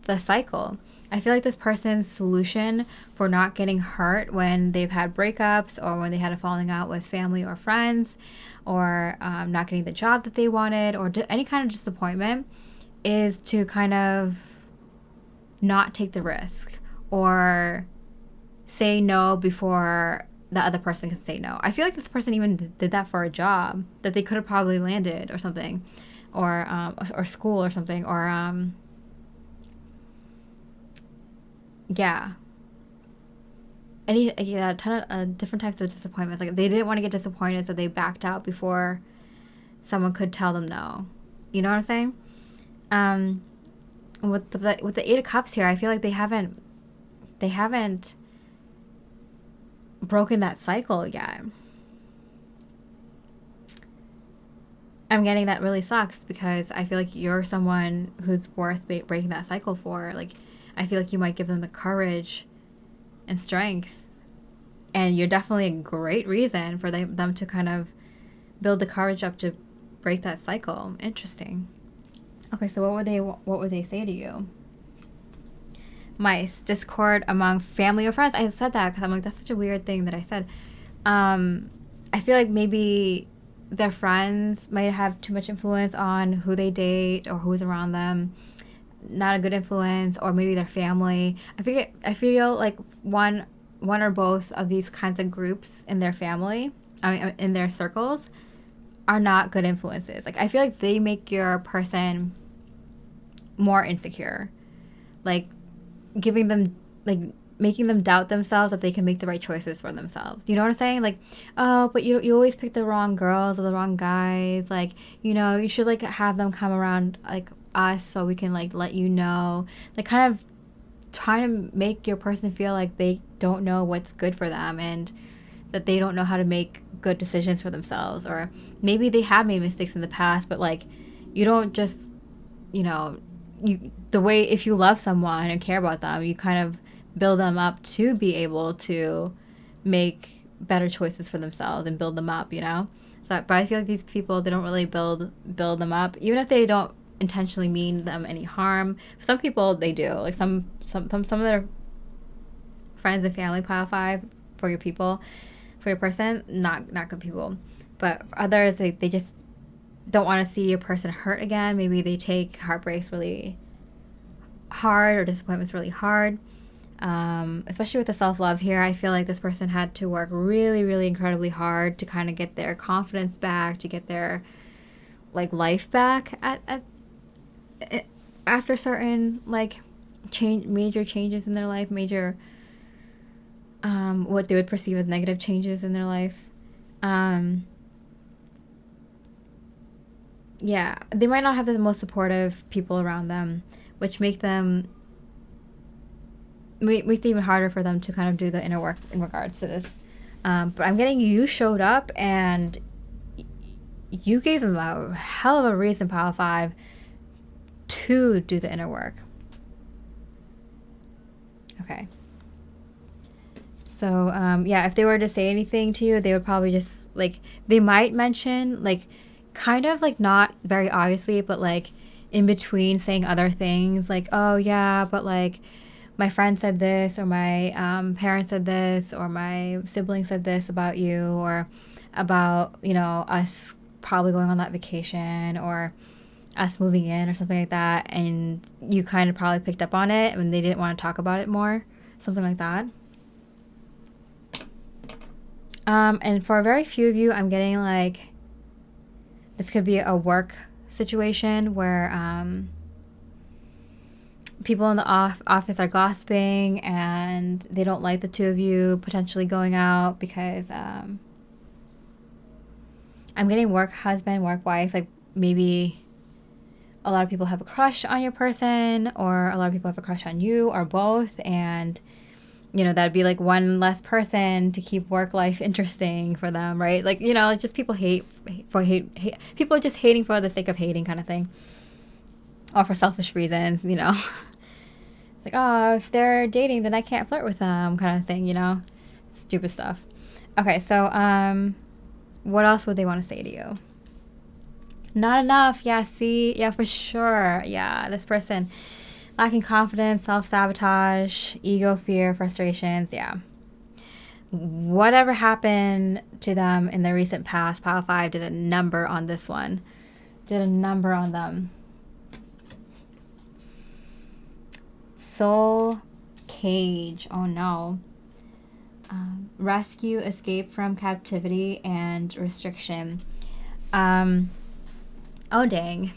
the cycle. I feel like this person's solution for not getting hurt when they've had breakups, or when they had a falling out with family or friends, or not getting the job that they wanted, or any kind of disappointment, is to kind of not take the risk or say no before the other person can say no. I feel like this person even did that for a job that they could have probably landed or something, or school or something, or a ton of different types of disappointments. Like, they didn't want to get disappointed, so they backed out before someone could tell them no. You know what I'm saying? With the 8 of Cups here, I feel like they haven't broken that cycle yet. I'm getting that really sucks, because I feel like you're someone who's worth breaking that cycle for. Like, I feel like you might give them the courage and strength, and you're definitely a great reason for them to kind of build the courage up to break that cycle. Interesting. Okay, so what would they say to you? Mice, discord among family or friends. I said that because I'm like, that's such a weird thing that I said. I feel like maybe their friends might have too much influence on who they date or who's around them. Not a good influence. Or maybe their family. I feel like one or both of these kinds of groups in their family, in their circles, are not good influences. Like, I feel like they make your person more insecure. Like, giving them, like, making them doubt themselves that they can make the right choices for themselves. You know what I'm saying? Like, oh, but you always pick the wrong girls or the wrong guys. Like, you know, you should like have them come around like us so we can like let you know. Like, kind of trying to make your person feel like they don't know what's good for them and that they don't know how to make good decisions for themselves. Or maybe they have made mistakes in the past, but like, you don't just, you know, the way if you love someone and care about them, you kind of build them up to be able to make better choices for themselves and build them up, you know. So, but I feel like these people, they don't really build them up, even if they don't intentionally mean them any harm. Some people they do, like some of their friends and family, pile 5 for your people, for your person, not good people. But others, they just don't want to see your person hurt again. Maybe they take heartbreaks really hard or disappointments really hard. Especially with the self-love here, I feel like this person had to work really, really incredibly hard to kind of get their confidence back, to get their like life back at after certain like major changes in their life, major what they would perceive as negative changes in their life. Yeah, they might not have the most supportive people around them, which makes it even harder for them to kind of do the inner work in regards to this. But I'm getting you showed up and you gave them a hell of a reason, pile 5, to do the inner work. Okay. So, yeah, if they were to say anything to you, they would probably just, like, they might mention, like, kind of, like, not very obviously, but, like, in between saying other things, like, oh, yeah, but, like, my friend said this, or my parents said this, or my sibling said this about you, or about, you know, us probably going on that vacation, or us moving in, or something like that, and you kind of probably picked up on it, and they didn't want to talk about it more, something like that. And for very few of you, I'm getting, like, this could be a work situation where people in the office are gossiping and they don't like the two of you potentially going out because I'm getting work husband, work wife. Like, maybe a lot of people have a crush on your person, or a lot of people have a crush on you, or both, and you know, that'd be like one less person to keep work life interesting for them, right? Like, you know, just people hate. People are just hating for the sake of hating, kind of thing, or for selfish reasons, you know. It's like, oh, if they're dating, then I can't flirt with them, kind of thing, you know. Stupid stuff. Okay, so what else would they want to say to you? Not enough. Yeah, see, yeah, for sure. Yeah, this person lacking confidence, self-sabotage, ego, fear, frustrations. Yeah. Whatever happened to them in the recent past, pile 5 did a number on this one. Did a number on them. Soul cage. Oh no. Rescue, escape from captivity, and restriction. Oh dang.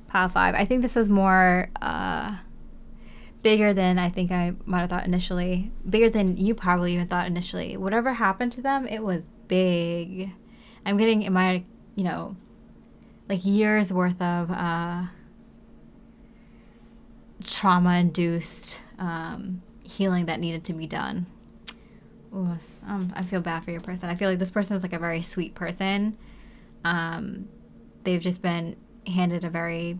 Pile 5. I think this was more bigger than I think I might have thought initially. Bigger than you probably even thought initially. Whatever happened to them, it was big. I'm getting in my, you know, like years worth of trauma-induced healing that needed to be done. Ooh, I feel bad for your person. I feel like this person is like a very sweet person. They've just been handed a very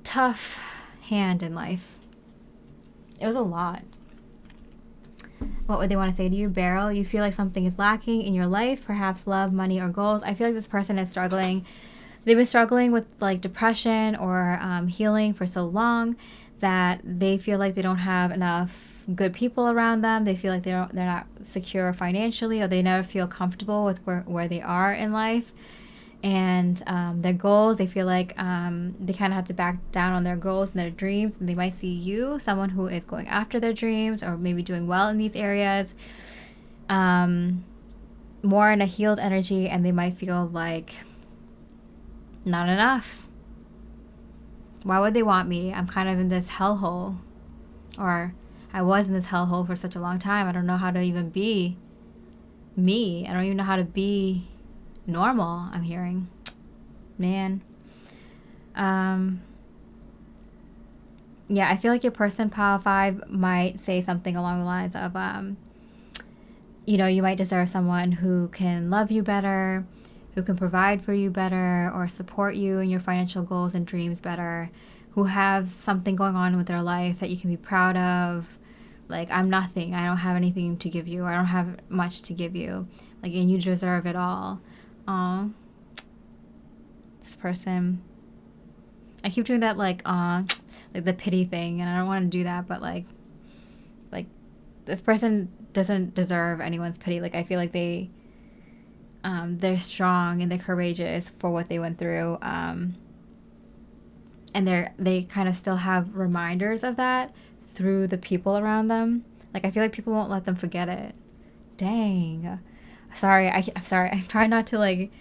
tough hand in life. It was a lot. What would they want to say to you? Beryl, you feel like something is lacking in your life, perhaps love, money, or goals. I feel like this person is struggling. They've been struggling with like depression or healing for so long that they feel like they don't have enough good people around them. They feel like they're not secure financially, or they never feel comfortable with where they are in life. And their goals, they feel like they kind of have to back down on their goals and their dreams, and they might see you, someone who is going after their dreams or maybe doing well in these areas, more in a healed energy, and they might feel like not enough. Why would they want me? I'm kind of in this hellhole, or I was in this hellhole for such a long time. I don't know how to even be me. I don't even know how to be normal, I'm hearing. Man. Yeah, I feel like your person, Pile 5, might say something along the lines of, you might deserve someone who can love you better, who can provide for you better, or support you in your financial goals and dreams better, who have something going on with their life that you can be proud of. Like, I'm nothing. I don't have anything to give you. I don't have much to give you. Like, and you deserve it all. Aw. This person. I keep doing that, like the pity thing, and I don't want to do that, but like this person doesn't deserve anyone's pity. Like, I feel like they're strong and they're courageous for what they went through, and they kind of still have reminders of that through the people around them. Like, I feel like people won't let them forget it. Dang. Sorry, I'm sorry. I'm trying not to like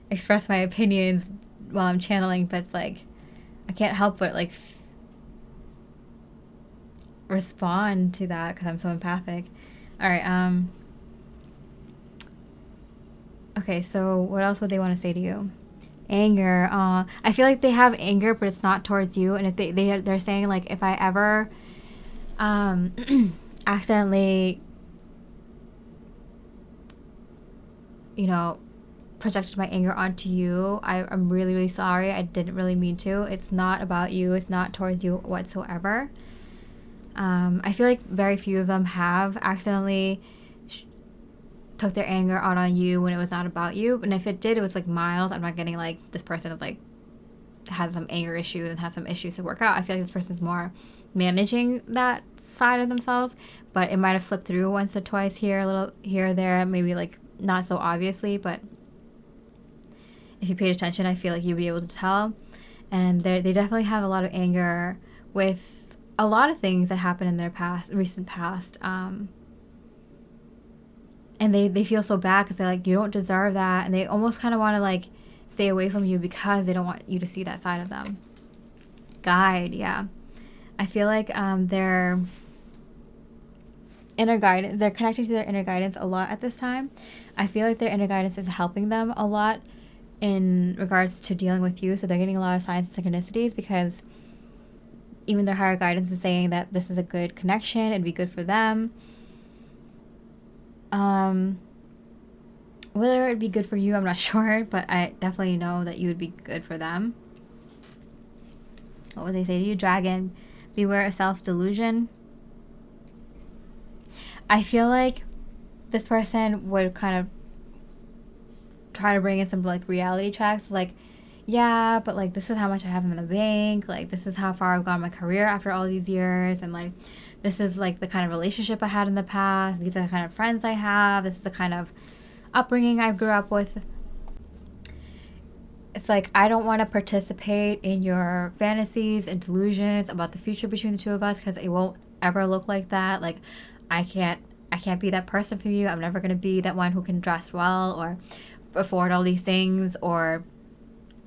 express my opinions while I'm channeling, but it's like I can't help but like respond to that because I'm so empathic. All right. Okay. So what else would they want to say to you? Anger. I feel like they have anger, but it's not towards you. And if they're saying like, if I ever accidentally, projected my anger onto you, I'm really, really sorry. I didn't really mean to. It's not about you. It's not towards you whatsoever. I feel like very few of them have accidentally took their anger out on you when it was not about you. And if it did, it was like mild. I'm not getting like this person is like has some anger issues and has some issues to work out. I feel like this person's more managing that side of themselves, but it might have slipped through once or twice here, a little here or there, maybe like not so obviously, but if you paid attention, I feel like you'd be able to tell. And they definitely have a lot of anger with a lot of things that happened in their recent past. And they feel so bad because they're like, you don't deserve that. And they almost kind of want to like stay away from you because they don't want you to see that side of them. Guide, yeah. I feel like their inner guidance, they're connecting to their inner guidance a lot at this time. I feel like their inner guidance is helping them a lot in regards to dealing with you. So they're getting a lot of signs and synchronicities because even their higher guidance is saying that this is a good connection. It'd be good for them. Whether it'd be good for you, I'm not sure, but I definitely know that you would be good for them. What would they say to you? Dragon, beware of self-delusion. I feel like this person would kind of try to bring in some like reality checks, like, yeah, but like this is how much I have in the bank, like this is how far I've gone in my career after all these years, and like this is like the kind of relationship I had in the past, these are the kind of friends I have, this is the kind of upbringing I grew up with. It's like, I don't want to participate in your fantasies and delusions about the future between the two of us because it won't ever look like that. Like, I can't be that person for you. I'm never going to be that one who can dress well or afford all these things or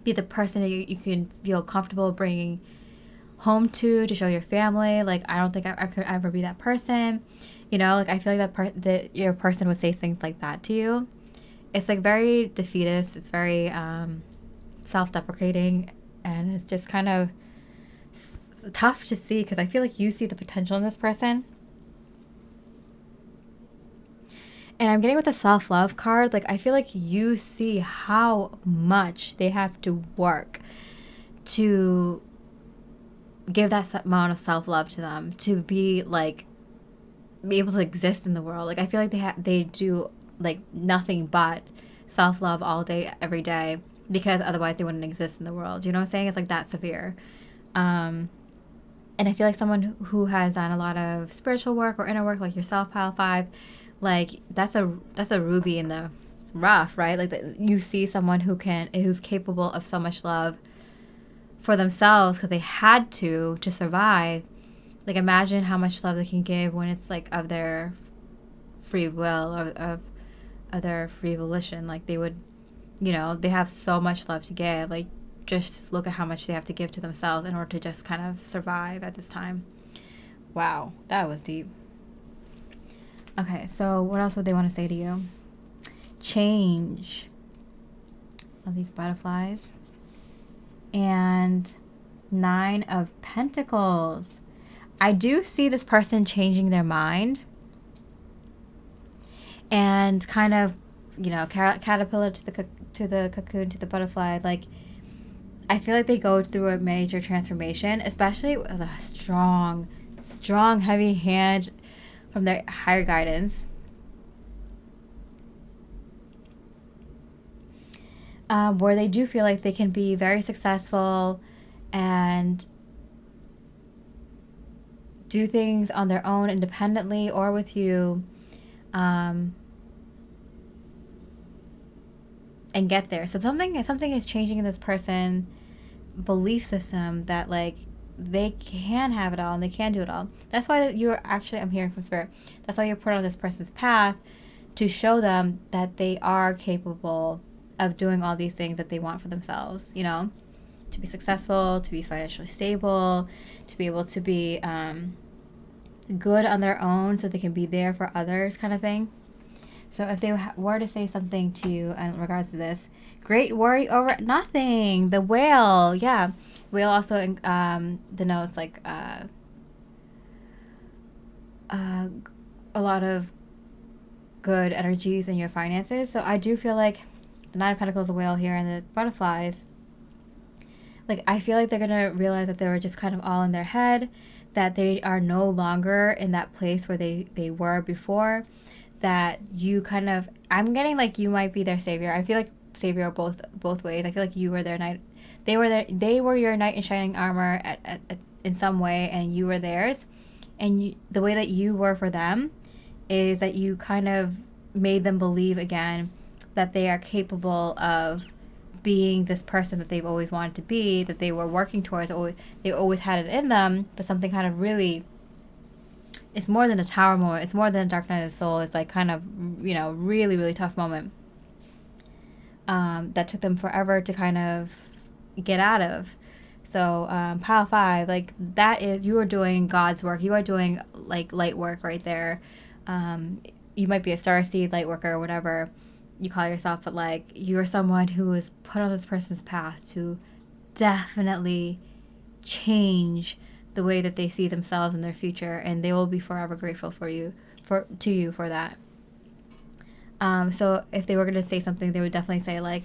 be the person that you can feel comfortable bringing home to show your family. Like, I don't think I could ever be that person. Like, I feel like that your person would say things like that to you. It's like very defeatist. It's very self-deprecating, and it's just kind of tough to see because I feel like you see the potential in this person. And I'm getting with the self-love card, like I feel like you see how much they have to work to give that amount of self-love to them, to be able to exist in the world. Like, I feel like they do like nothing but self-love all day, every day, because otherwise they wouldn't exist in the world. You know what I'm saying? It's like that severe. And I feel like someone who has done a lot of spiritual work or inner work, like yourself, Pile 5, like that's a ruby in the rough, right? Like you see someone who's capable of so much love for themselves because they had to survive. Like, imagine how much love they can give when it's like of their free will or of their free volition. Like, they would, they have so much love to give. Like, just look at how much they have to give to themselves in order to just kind of survive at this time. Wow, that was deep. Okay, so what else would they want to say to you? Change. Of these butterflies. And 9 of Pentacles. I do see this person changing their mind and kind of, you know, caterpillar to the cocoon to the butterfly. Like, I feel like they go through a major transformation, especially with a strong, heavy hand from their higher guidance. Where they do feel like they can be very successful and do things on their own independently or with you, and get there. So something is changing in this person belief system that like they can have it all and they can do it all. That's why you're actually, I'm hearing from Spirit, that's why you're put on this person's path, to show them that they are capable of doing all these things that they want for themselves, you know, to be successful, to be financially stable, to be able to be good on their own so they can be there for others, kind of thing. So if they were to say something to you in regards to this, great worry over nothing. The whale, yeah. Whale also denotes like a lot of good energies in your finances. So I do feel like the 9 of Pentacles, the whale here, and the butterflies, like I feel like they're going to realize that they were just kind of all in their head, that they are no longer in that place where they were before, that you kind of, I'm getting like you might be their savior. I feel like savior both ways. I feel like you were their knight. They were your knight in shining armor at in some way, and you were theirs. And the way that you were for them is that you kind of made them believe again that they are capable of being this person that they've always wanted to be, that they were working towards, they always had it in them, but something kind of really, it's more than a tower moment, it's more than a dark night of the soul, it's like kind of, you know, really, really tough moment that took them forever to kind of get out of. So pile 5, like that is, you are doing God's work, you are doing like light work right there. You might be a starseed light worker or whatever you call yourself, but like you're someone who is put on this person's path to definitely change the way that they see themselves in their future, and they will be forever grateful for you for that. So if they were going to say something, they would definitely say like,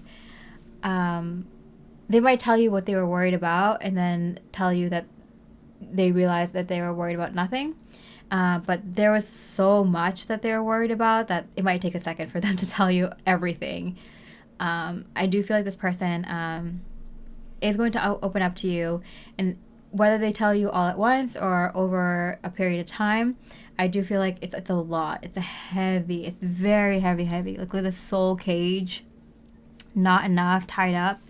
they might tell you what they were worried about and then tell you that they realized that they were worried about nothing. But there was so much that they were worried about that it might take a second for them to tell you everything. I do feel like this person is going to open up to you, and whether they tell you all at once or over a period of time, I do feel like it's a lot. It's it's very heavy. Like with a soul cage, not enough, tied up,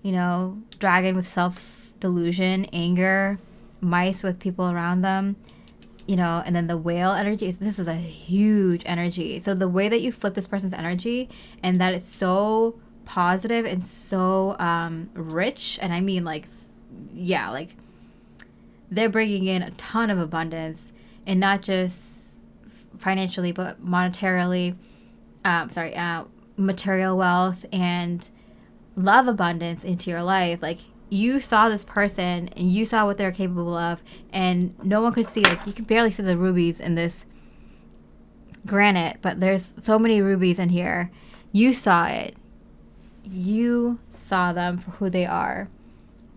you know, dragon with self-delusion, anger, mice with people around them, you know, and then the whale energy. This is a huge energy. So the way that you flip this person's energy, and that it's so positive and so rich, and I mean like, yeah, like they're bringing in a ton of abundance, and not just financially, but monetarily, material wealth and love abundance into your life. Like you saw this person and you saw what they're capable of, and no one could see, like you can barely see the rubies in this granite, but there's so many rubies in here. You saw it. You saw them for who they are,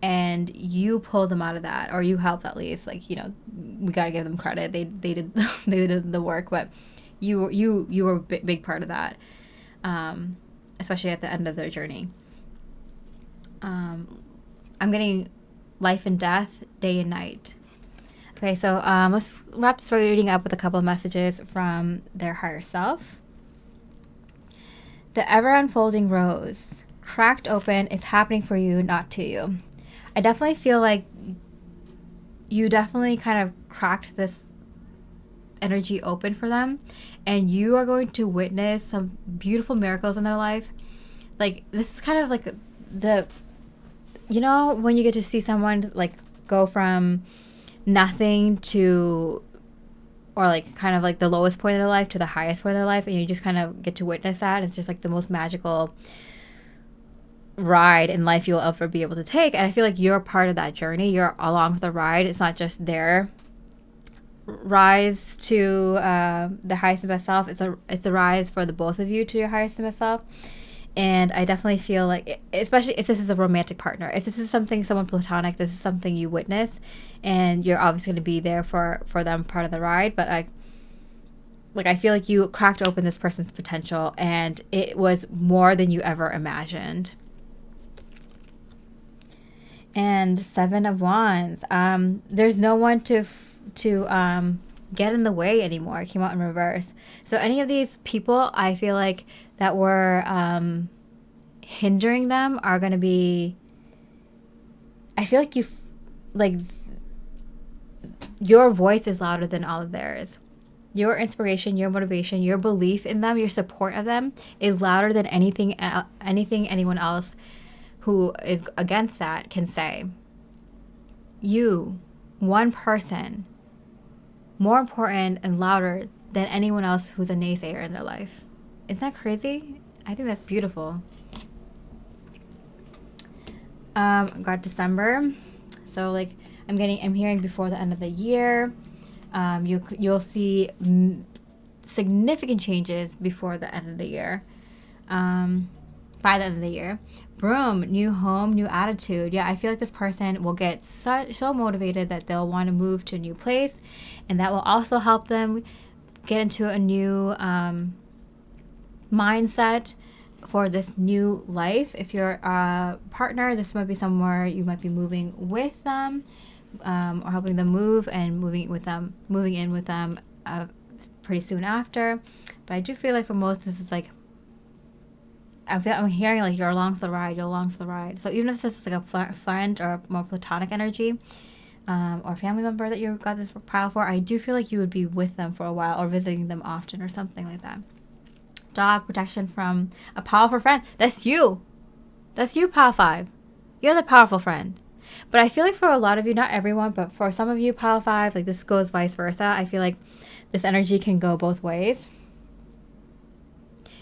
and you pulled them out of that, or you helped at least. Like, you know, we got to give them credit. They did they did the work, but you were a big part of that, especially at the end of their journey. I'm getting life and death, day and night. Okay, so let's wrap this reading up with a couple of messages from their higher self. The ever-unfolding rose, cracked open, is happening for you, not to you. I definitely feel like you definitely kind of cracked this energy open for them, and you are going to witness some beautiful miracles in their life. Like, this is kind of like the, you know, when you get to see someone like go from nothing to, or like kind of like the lowest point of their life to the highest point of their life, and you just kind of get to witness that. It's just like the most magical ride in life you'll ever be able to take. And I feel like you're part of that journey. You're along for the ride. It's not just their rise to the highest and best self. It's a rise for the both of you to your highest and best self. And I definitely feel like, especially if this is a romantic partner, if this is someone platonic, this is something you witness, and you're obviously going to be there for them, part of the ride. But I feel like you cracked open this person's potential, and it was more than you ever imagined. And 7 of Wands. There's no one to get in the way anymore. It came out in reverse. So any of these people, I feel like, that were hindering them are going to be, I feel like your voice is louder than all of theirs. Your inspiration, your motivation, your belief in them, your support of them is louder than anything anyone else who is against that can say. You, one person, more important and louder than anyone else who's a naysayer in their life. Isn't that crazy? I think that's beautiful. Got December. So like I'm hearing before the end of the year. You'll see significant changes before the end of the year. By the end of the year. Broom, new home, new attitude. Yeah, I feel like this person will get so motivated that they'll want to move to a new place, and that will also help them get into a new mindset for this new life. If you're a partner, this might be somewhere you might be moving with them, or helping them move and moving in with them pretty soon after. But I do feel like for most, this is like, I'm hearing like you're along for the ride. So even if this is like a friend or more platonic energy, or family member that you got this pile for, I do feel like you would be with them for a while or visiting them often or something like that. Dog, protection from a powerful friend. That's you, pile 5. You're the powerful friend. But I feel like for a lot of you, not everyone, but for some of you, pile 5, like this goes vice versa. I feel like this energy can go both ways.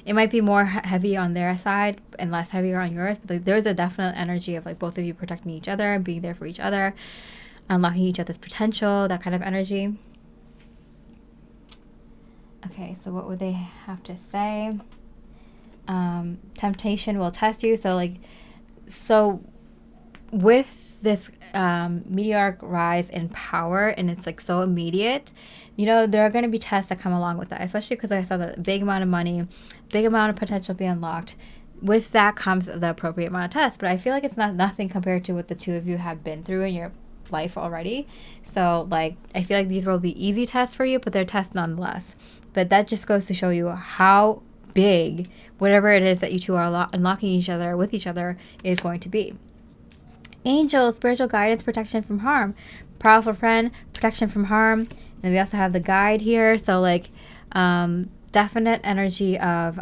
It might be more heavy on their side and less heavier on yours, but like there's a definite energy of like both of you protecting each other and being there for each other, unlocking each other's potential, that kind of energy. Okay, so what would they have to say? Temptation will test you. So with this meteoric rise in power, and it's like so immediate, there are going to be tests that come along with that, especially because I saw that big amount of money, big amount of potential being unlocked. With that comes the appropriate amount of tests, but I feel like it's nothing compared to what the two of you have been through in your life already. So like I feel like these will be easy tests for you, but they're tests nonetheless. But that just goes to show you how big whatever it is that you two are unlocking each other with each other is going to be. Angels, spiritual guidance, protection from harm. Powerful friend, protection from harm. And we also have the guide here. So like definite energy of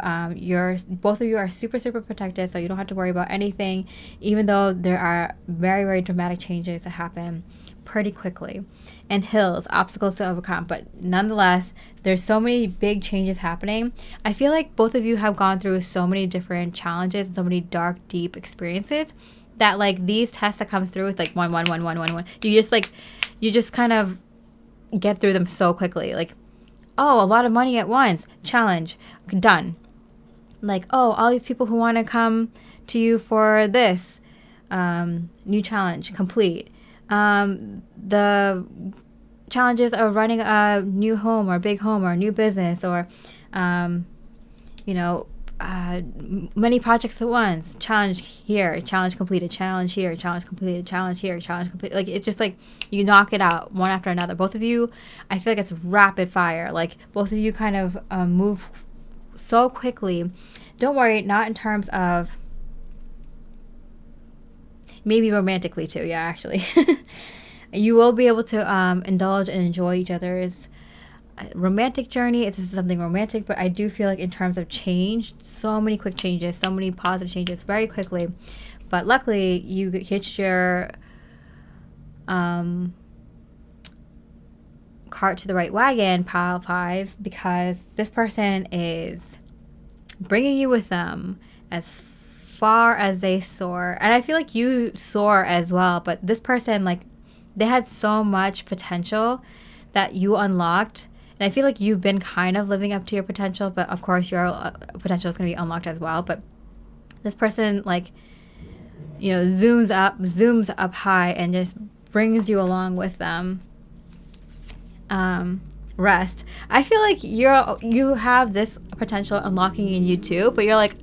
both of you are super, super protected, so you don't have to worry about anything, even though there are very, very dramatic changes that happen pretty quickly. And hills, obstacles to overcome. But nonetheless, there's so many big changes happening. I feel like both of you have gone through so many different challenges and so many dark, deep experiences that like these tests that comes through, it's like one. You just kind of get through them so quickly. Like, oh, a lot of money at once, challenge, done. Like, oh, all these people who want to come to you for this, new challenge, complete. The challenges of running a new home or a big home or a new business or, many projects at once, challenge here, challenge completed, challenge here, challenge completed, challenge here, challenge completed. Like, it's just like you knock it out one after another. Both of you, I feel like it's rapid fire. Like both of you kind of move so quickly. Don't worry, not in terms of, maybe romantically too. Yeah, actually. You will be able to indulge and enjoy each other's romantic journey if this is something romantic, but I do feel like in terms of change, so many quick changes, so many positive changes very quickly. But luckily you hitched your cart to the right wagon, pile 5, because this person is bringing you with them as far as they soar. And I feel like you soar as well, but this person, like, they had so much potential that you unlocked. And I feel like you've been kind of living up to your potential, but of course your potential is going to be unlocked as well. But this person, like, you know, zooms up high and just brings you along with them. Rest. I feel like you have this potential unlocking in you too, but you're like,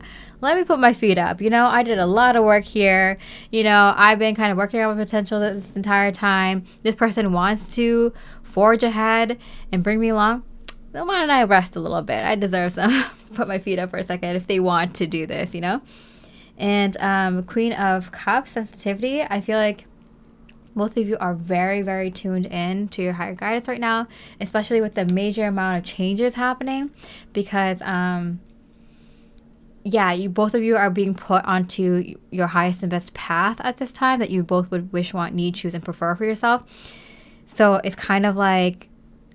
let me put my feet up. You know, I did a lot of work here. You know, I've been kind of working on my potential this entire time. This person wants to forge ahead and bring me along. Then why don't I rest a little bit? I deserve some. Put my feet up for a second if they want to do this, you know? And Queen of Cups, sensitivity. I feel like both of you are very, very tuned in to your higher guidance right now, especially with the major amount of changes happening, because both of you are being put onto your highest and best path at this time that you both would wish, want, need, choose, and prefer for yourself. So it's kind of like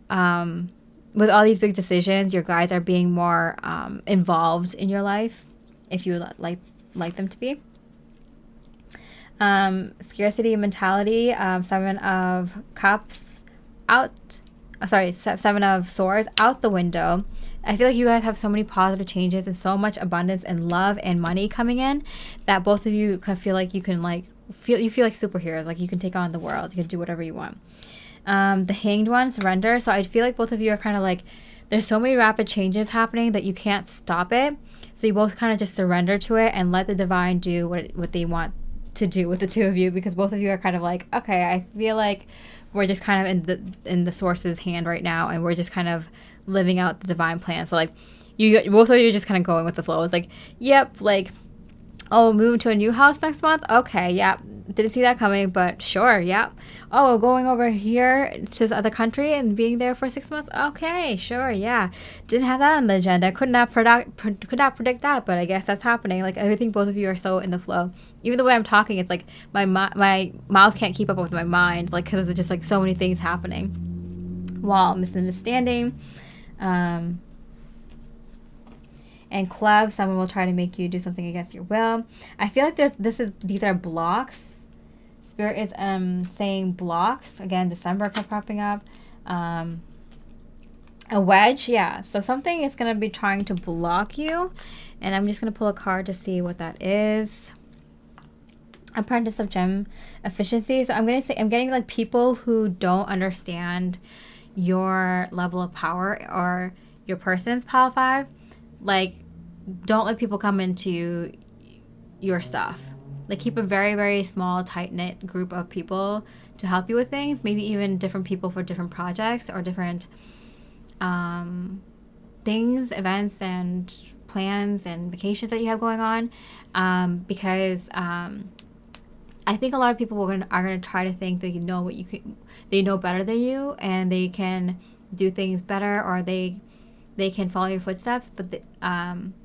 with all these big decisions, your guides are being more involved in your life, if you like them to be. Scarcity mentality, 7 of cups out. Seven of swords out the window. I feel like you guys have so many positive changes and so much abundance and love and money coming in that both of you kind of feel like you can feel like superheroes. Like you can take on the world. You can do whatever you want. The Hanged One, surrender. So I feel like both of you are kind of like, there's so many rapid changes happening that you can't stop it. So you both kind of just surrender to it and let the divine do what they want to do with the two of you, because both of you are kind of like, okay, I feel like we're just kind of in the source's hand right now, and we're just kind of living out the divine plan. So like both of you are just kind of going with the flow. It's like, yep, like, oh, moving to a new house next month? Okay, yeah. Didn't see that coming, but sure, yeah. Oh, going over here to this other country and being there for 6 months? Okay, sure, yeah. Didn't have that on the agenda. Could not predict that, but I guess that's happening. Like, I think both of you are so in the flow. Even the way I'm talking, it's like my mouth can't keep up with my mind, like, because there's just like so many things happening. While misunderstanding, and club, someone will try to make you do something against your will. I feel like these are blocks. Spirit is saying blocks. Again, December kept popping up. A wedge, yeah. So something is going to be trying to block you. And I'm just going to pull a card to see what that is. Apprentice of Gem Efficiency. So I'm getting like people who don't understand your level of power or your person's Pile 5. Like, don't let people come into your stuff. Like, keep a very, very small, tight-knit group of people to help you with things. Maybe even different people for different projects or different things, events, and plans and vacations that you have going on. Because I think a lot of people are going to try to think they know they know better than you, and they can do things better, or they can follow your footsteps, but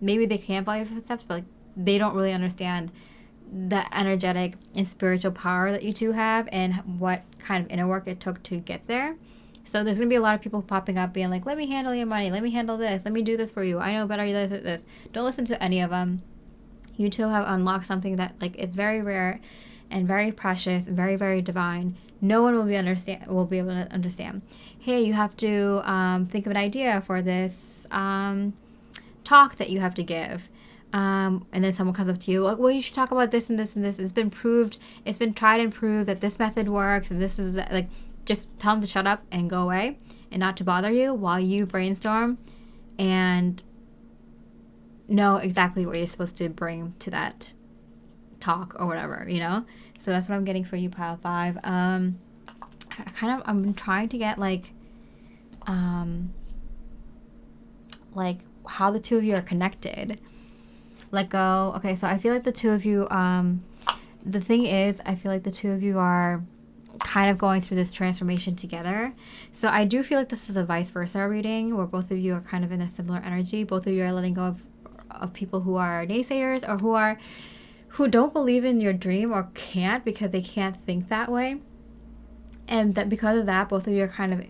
maybe they can follow your footsteps, but like they don't really understand the energetic and spiritual power that you two have and what kind of inner work it took to get there. So there's going to be a lot of people popping up being like, let me handle your money, let me handle this, let me do this for you, I know better this. Don't listen to any of them. You two have unlocked something that like is very rare and very precious and very, very divine. No one will be able to understand. Hey, you have to think of an idea for this talk that you have to give. And then someone comes up to you, like, well, you should talk about this and this and this. It's been proved, it's been tried and proved that this method works, and this is that. Like, just tell them to shut up and go away and not to bother you while you brainstorm and know exactly what you're supposed to bring to that talk or whatever, you know? So that's what I'm getting for you, Pile 5. I'm trying to get like how the two of you are connected. Let go. Okay, so I feel like the two of you, the thing is, I feel like the two of you are kind of going through this transformation together. So I do feel like this is a vice versa reading where both of you are kind of in a similar energy. Both of you are letting go of people who are naysayers or who don't believe in your dream or because they can't think that way. And that because of that, both of you are kind of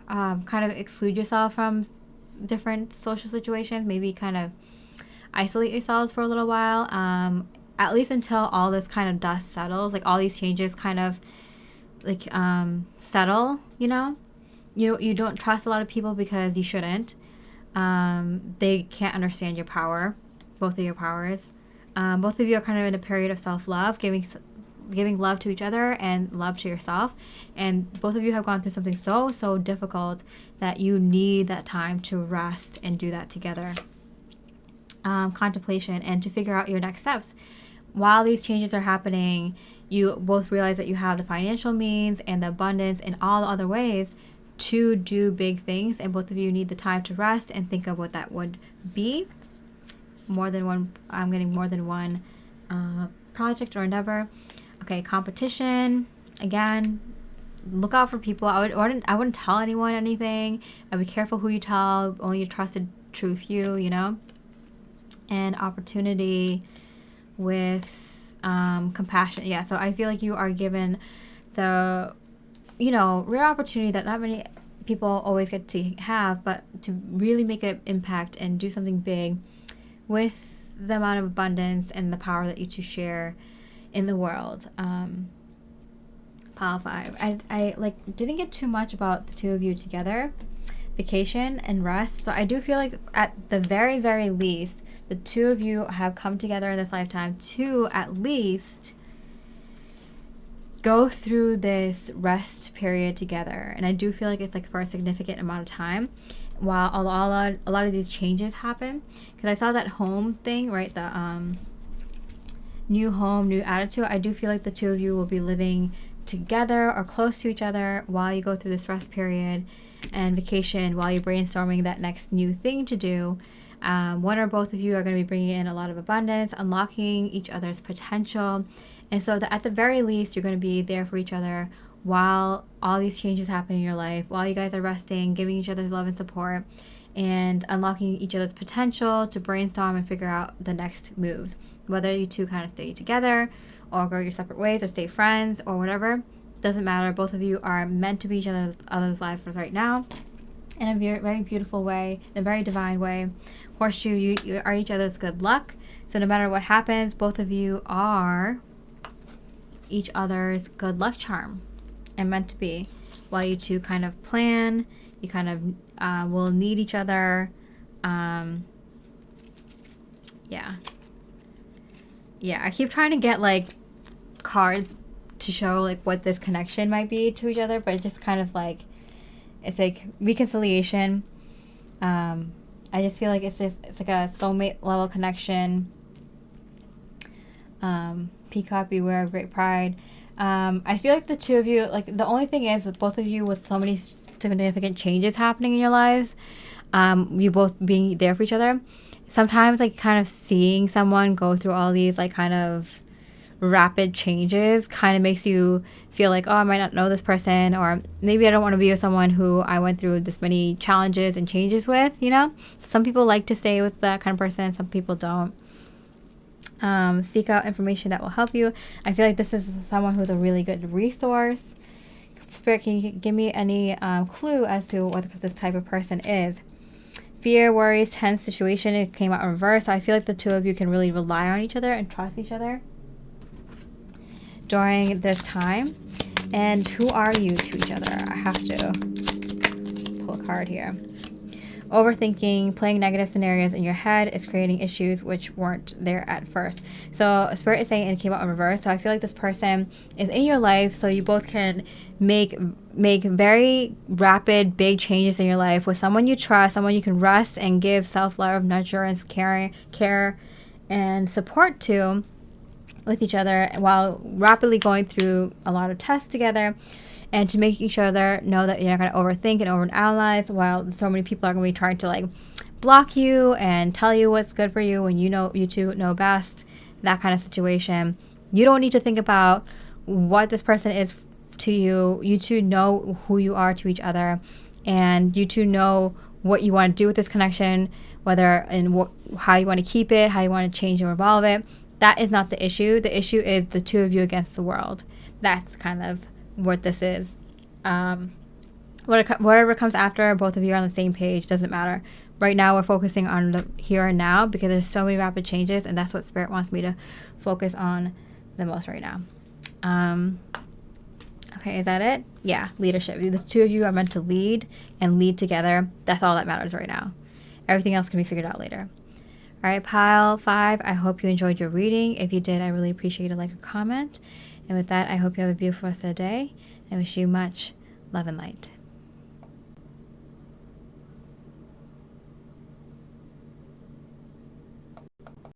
kind of exclude yourself from different social situations, maybe kind of isolate yourselves for a little while, at least until all this kind of dust settles, like all these changes kind of like settle, you know. You don't trust a lot of people because you shouldn't. They can't understand your power, both of your powers. Both of you are kind of in a period of self-love, giving love to each other and love to yourself. And both of you have gone through something so difficult that you need that time to rest and do that together. Contemplation and to figure out your next steps. While these changes are happening, you both realize that you have the financial means and the abundance and all the other ways to do big things, and both of you need the time to rest and think of what that would be. I'm getting more than one project or endeavor. Okay, competition. Again, look out for people. I wouldn't tell anyone anything. I'd be careful who you tell. Only your trusted true few, you know. And opportunity with compassion. Yeah, so I feel like you are given the, you know, rare opportunity that not many people always get to have, but to really make an impact and do something big with the amount of abundance and the power that you two share in the world. Pile 5. I like didn't get too much about the two of you together. Vacation and rest. So I do feel like at the very, very least, the two of you have come together in this lifetime to at least go through this rest period together. And I do feel like it's like for a significant amount of time while a lot of these changes happen. Because I saw that home thing, right? The new home, new attitude. I do feel like the two of you will be living together or close to each other while you go through this rest period and vacation, while you're brainstorming that next new thing to do. One or both of you are going to be bringing in a lot of abundance, unlocking each other's potential. And so that at the very least, you're going to be there for each other while all these changes happen in your life, while you guys are resting, giving each other's love and support, and unlocking each other's potential to brainstorm and figure out the next moves. Whether you two kind of stay together or go your separate ways or stay friends or whatever, doesn't matter. Both of you are meant to be each other's lives right now in a very, very beautiful way, in a very divine way. Horseshoe, you are each other's good luck. So no matter what happens, both of you are each other's good luck charm and meant to be. While you two kind of plan, you kind of will need each other. Yeah, I keep trying to get like cards to show like what this connection might be to each other, but it's just kind of like, it's like reconciliation. I just feel like it's like a soulmate level connection. Peacock, beware of great pride. I feel like the two of you, like the only thing is with both of you with so many significant changes happening in your lives, you both being there for each other, sometimes like kind of seeing someone go through all these like kind of rapid changes kind of makes you feel like, oh, I might not know this person, or maybe I don't want to be with someone who I went through this many challenges and changes with, you know. Some people like to stay with that kind of person, some people don't. Seek out information that will help you. I feel like this is someone who's a really good resource. Spirit, can you give me any clue as to what this type of person is? Fear, worries, tense situation. It came out in reverse. So I feel like the two of you can really rely on each other and trust each other during this time. And who are you to each other? I have to pull a card here. Overthinking, playing negative scenarios in your head is creating issues which weren't there at first. So Spirit is saying it came out in reverse. So I feel like this person is in your life so you both can make very rapid, big changes in your life with someone you trust, someone you can rest and give self-love, nurturance, care, and support to with each other while rapidly going through a lot of tests together. And to make each other know that you're not going to overthink and overanalyze while so many people are going to be trying to like block you and tell you what's good for you when you two know best, that kind of situation. You don't need to think about what this person is to you. You two know who you are to each other, and you two know what you want to do with this connection, whether and how you want to keep it, how you want to change and revolve it. That is not the issue. The issue is the two of you against the world. That's kind of what this is. Whatever comes after, both of you are on the same page. Doesn't matter. Right now, we're focusing on the here and now because there's so many rapid changes, and that's what Spirit wants me to focus on the most right now. Okay, is that it? Yeah, leadership. The two of you are meant to lead and lead together. That's all that matters right now. Everything else can be figured out later. All right, pile 5, I hope you enjoyed your reading. If you did, I really appreciate a like or comment. And with that, I hope you have a beautiful rest of the day. I wish you much love and light.